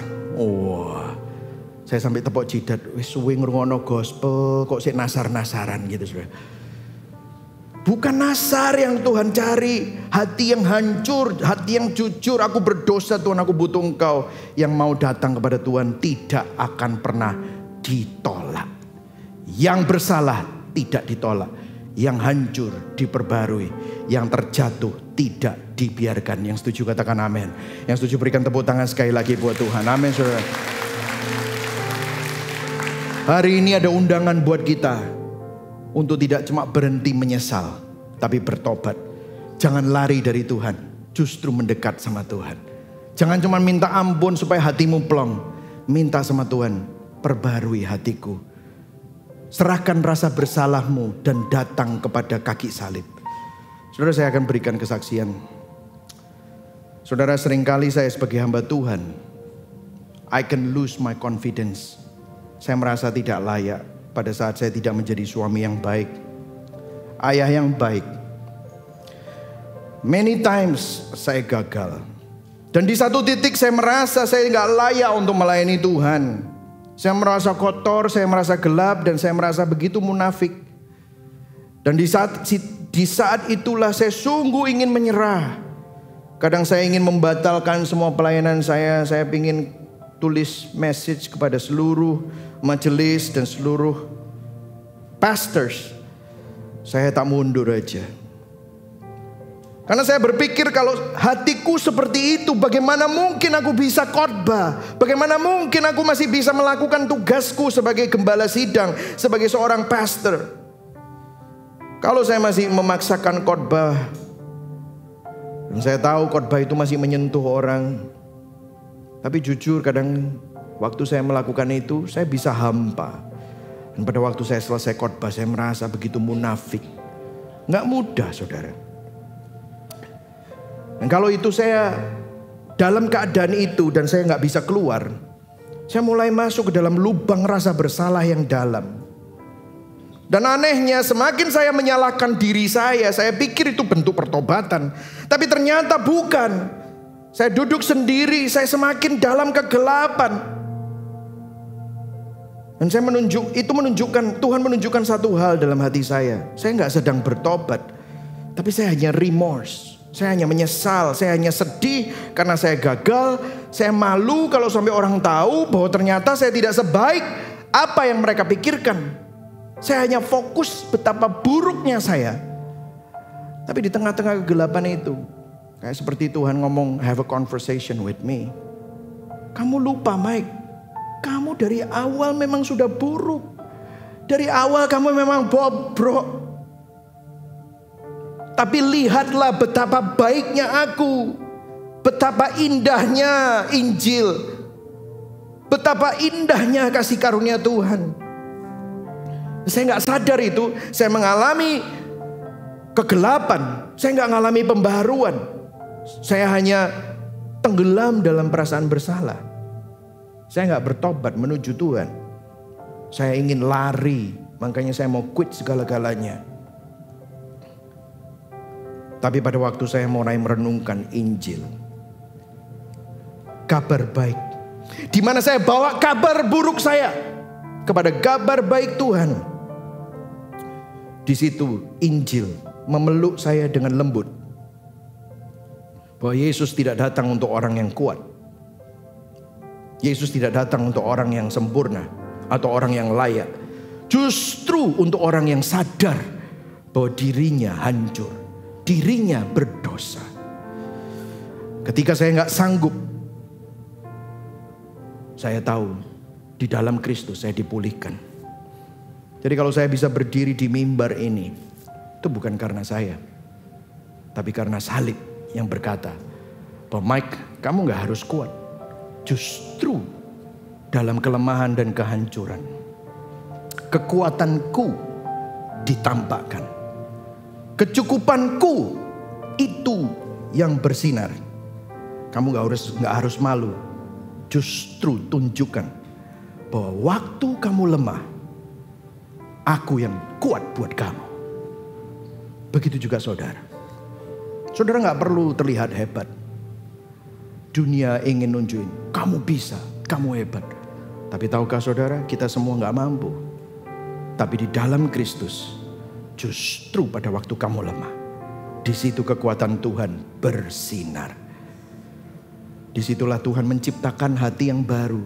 Saya sampai tepok jidat, wis suwe ngrungono gospel, kok sik nasar-nasaran gitu saudara. Bukan nasar yang Tuhan cari, hati yang hancur, hati yang jujur. Aku berdosa Tuhan, aku butuh Engkau. Yang mau datang kepada Tuhan tidak akan pernah ditolak. Yang bersalah tidak ditolak, yang hancur diperbarui, yang terjatuh tidak dibiarkan. Yang setuju katakan amin. Yang setuju berikan tepuk tangan sekali lagi buat Tuhan. Amin saudara. Hari ini ada undangan buat kita untuk tidak cuma berhenti menyesal, tapi bertobat. Jangan lari dari Tuhan, justru mendekat sama Tuhan. Jangan cuma minta ampun supaya hatimu plong. Minta sama Tuhan, perbarui hatiku. Serahkan rasa bersalahmu dan datang kepada kaki salib. Saudara, saya akan berikan kesaksian. Saudara, seringkali saya sebagai hamba Tuhan, I can lose my confidence. Saya merasa tidak layak pada saat saya tidak menjadi suami yang baik, ayah yang baik. Many times saya gagal. Dan di satu titik saya merasa saya gak layak untuk melayani Tuhan. Saya merasa kotor, saya merasa gelap, dan saya merasa begitu munafik. Dan di saat itulah saya sungguh ingin menyerah. Kadang saya ingin membatalkan semua pelayanan saya. Saya ingin tulis message kepada seluruh majelis dan seluruh pastors. Saya tak mundur aja. Karena saya berpikir kalau hatiku seperti itu, bagaimana mungkin aku bisa khotbah? Bagaimana mungkin aku masih bisa melakukan tugasku sebagai gembala sidang, sebagai seorang pastor? Kalau saya masih memaksakan khotbah, dan saya tahu khotbah itu masih menyentuh orang. Tapi jujur kadang waktu saya melakukan itu, saya bisa hampa. Dan pada waktu saya selesai khotbah, saya merasa begitu munafik. Nggak mudah, saudara. Dan kalau itu saya dalam keadaan itu dan saya nggak bisa keluar, saya mulai masuk ke dalam lubang rasa bersalah yang dalam. Dan anehnya semakin saya menyalahkan diri saya pikir itu bentuk pertobatan. Tapi ternyata bukan. Saya duduk sendiri, saya semakin dalam kegelapan. Dan Tuhan menunjukkan satu hal dalam hati saya. Saya nggak sedang bertobat, tapi saya hanya remorse. Saya hanya menyesal, saya hanya sedih karena saya gagal. Saya malu kalau sampai orang tahu bahwa ternyata saya tidak sebaik apa yang mereka pikirkan. Saya hanya fokus betapa buruknya saya. Tapi di tengah-tengah kegelapan itu, kayak seperti Tuhan ngomong, have a conversation with me. Kamu lupa, Mike, kamu dari awal memang sudah buruk. Dari awal kamu memang bobrok. Tapi lihatlah betapa baiknya aku. Betapa indahnya Injil. Betapa indahnya kasih karunia Tuhan. Saya gak sadar itu. Saya mengalami kegelapan. Saya gak mengalami pembaharuan. Saya hanya tenggelam dalam perasaan bersalah. Saya gak bertobat menuju Tuhan. Saya ingin lari. Makanya saya mau quit segala-galanya. Tapi pada waktu saya mulai merenungkan Injil, kabar baik, di mana saya bawa kabar buruk saya kepada kabar baik Tuhan. Di situ Injil memeluk saya dengan lembut. Bahwa Yesus tidak datang untuk orang yang kuat. Yesus tidak datang untuk orang yang sempurna atau orang yang layak. Justru untuk orang yang sadar bahwa dirinya hancur, dirinya berdosa. Ketika saya nggak sanggup, saya tahu di dalam Kristus saya dipulihkan. Jadi kalau saya bisa berdiri di mimbar ini, itu bukan karena saya, tapi karena salib yang berkata bahwa Mike, kamu nggak harus kuat. Justru dalam kelemahan dan kehancuran, kekuatanku ditampakkan. Kecukupanku itu yang bersinar. Kamu gak harus malu. Justru tunjukkan bahwa waktu kamu lemah, aku yang kuat buat kamu. Begitu juga saudara. Saudara gak perlu terlihat hebat. Dunia ingin nunjukin, kamu bisa, kamu hebat. Tapi tahukah saudara, kita semua gak mampu. Tapi di dalam Kristus, justru pada waktu kamu lemah, di situ kekuatan Tuhan bersinar. Disitulah Tuhan menciptakan hati yang baru,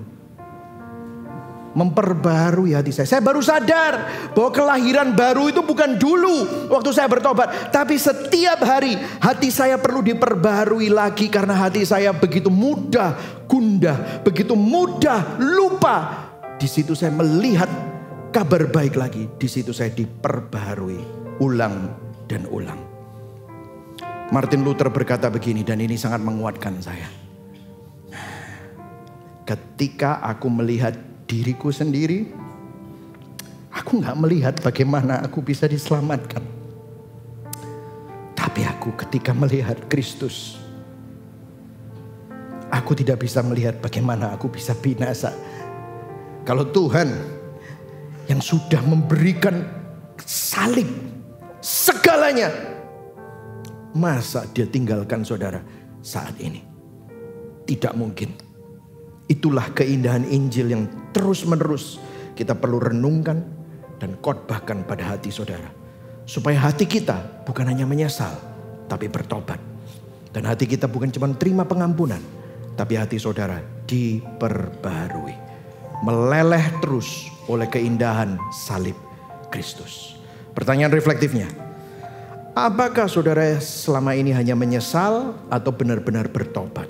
memperbarui hati saya. Saya baru sadar bahwa kelahiran baru itu bukan dulu waktu saya bertobat, tapi setiap hari hati saya perlu diperbarui lagi, karena hati saya begitu mudah gundah, begitu mudah lupa. Di situ saya melihat kabar baik lagi. Di situ saya diperbaharui ulang dan ulang. Martin Luther berkata begini, dan ini sangat menguatkan saya. Ketika aku melihat diriku sendiri, aku gak melihat bagaimana aku bisa diselamatkan. Tapi aku ketika melihat Kristus, aku tidak bisa melihat bagaimana aku bisa binasa. Kalau Tuhan yang sudah memberikan salib segalanya, masa dia tinggalkan saudara saat ini? Tidak mungkin. Itulah keindahan Injil yang terus-menerus kita perlu renungkan dan khotbahkan pada hati saudara. Supaya hati kita bukan hanya menyesal, tapi bertobat. Dan hati kita bukan cuma terima pengampunan, tapi hati saudara diperbarui. Meleleh terus oleh keindahan salib Kristus. Pertanyaan reflektifnya, apakah saudara selama ini hanya menyesal atau benar-benar bertobat?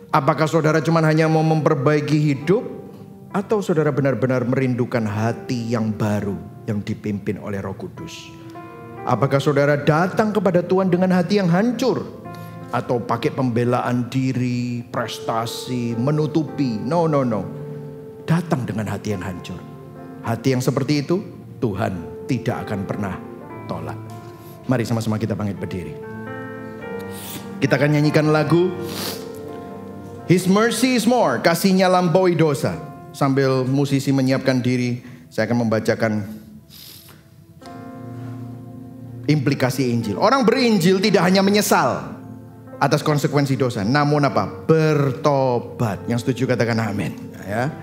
Apakah saudara cuma hanya mau memperbaiki hidup, atau saudara benar-benar merindukan hati yang baru yang dipimpin oleh Roh Kudus? Apakah saudara datang kepada Tuhan dengan hati yang hancur, atau pakai pembelaan diri, prestasi, menutupi? No. Datang dengan hati yang hancur. Hati yang seperti itu Tuhan tidak akan pernah tolak. Mari sama-sama kita bangkit berdiri. Kita akan nyanyikan lagu His mercy is more, kasihnya lampaui dosa. Sambil musisi menyiapkan diri, saya akan membacakan implikasi Injil. Orang berinjil tidak hanya menyesal atas konsekuensi dosa, namun apa? Bertobat. Yang setuju katakan amin. Ya.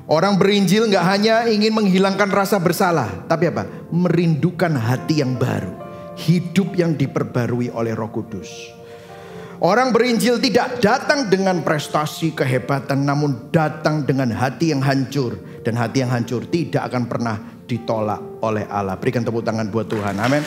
Orang berinjil gak hanya ingin menghilangkan rasa bersalah, tapi apa? Merindukan hati yang baru, hidup yang diperbarui oleh Roh Kudus. Orang berinjil tidak datang dengan prestasi kehebatan, namun datang dengan hati yang hancur. Dan hati yang hancur tidak akan pernah ditolak oleh Allah. Berikan tepuk tangan buat Tuhan. Amin.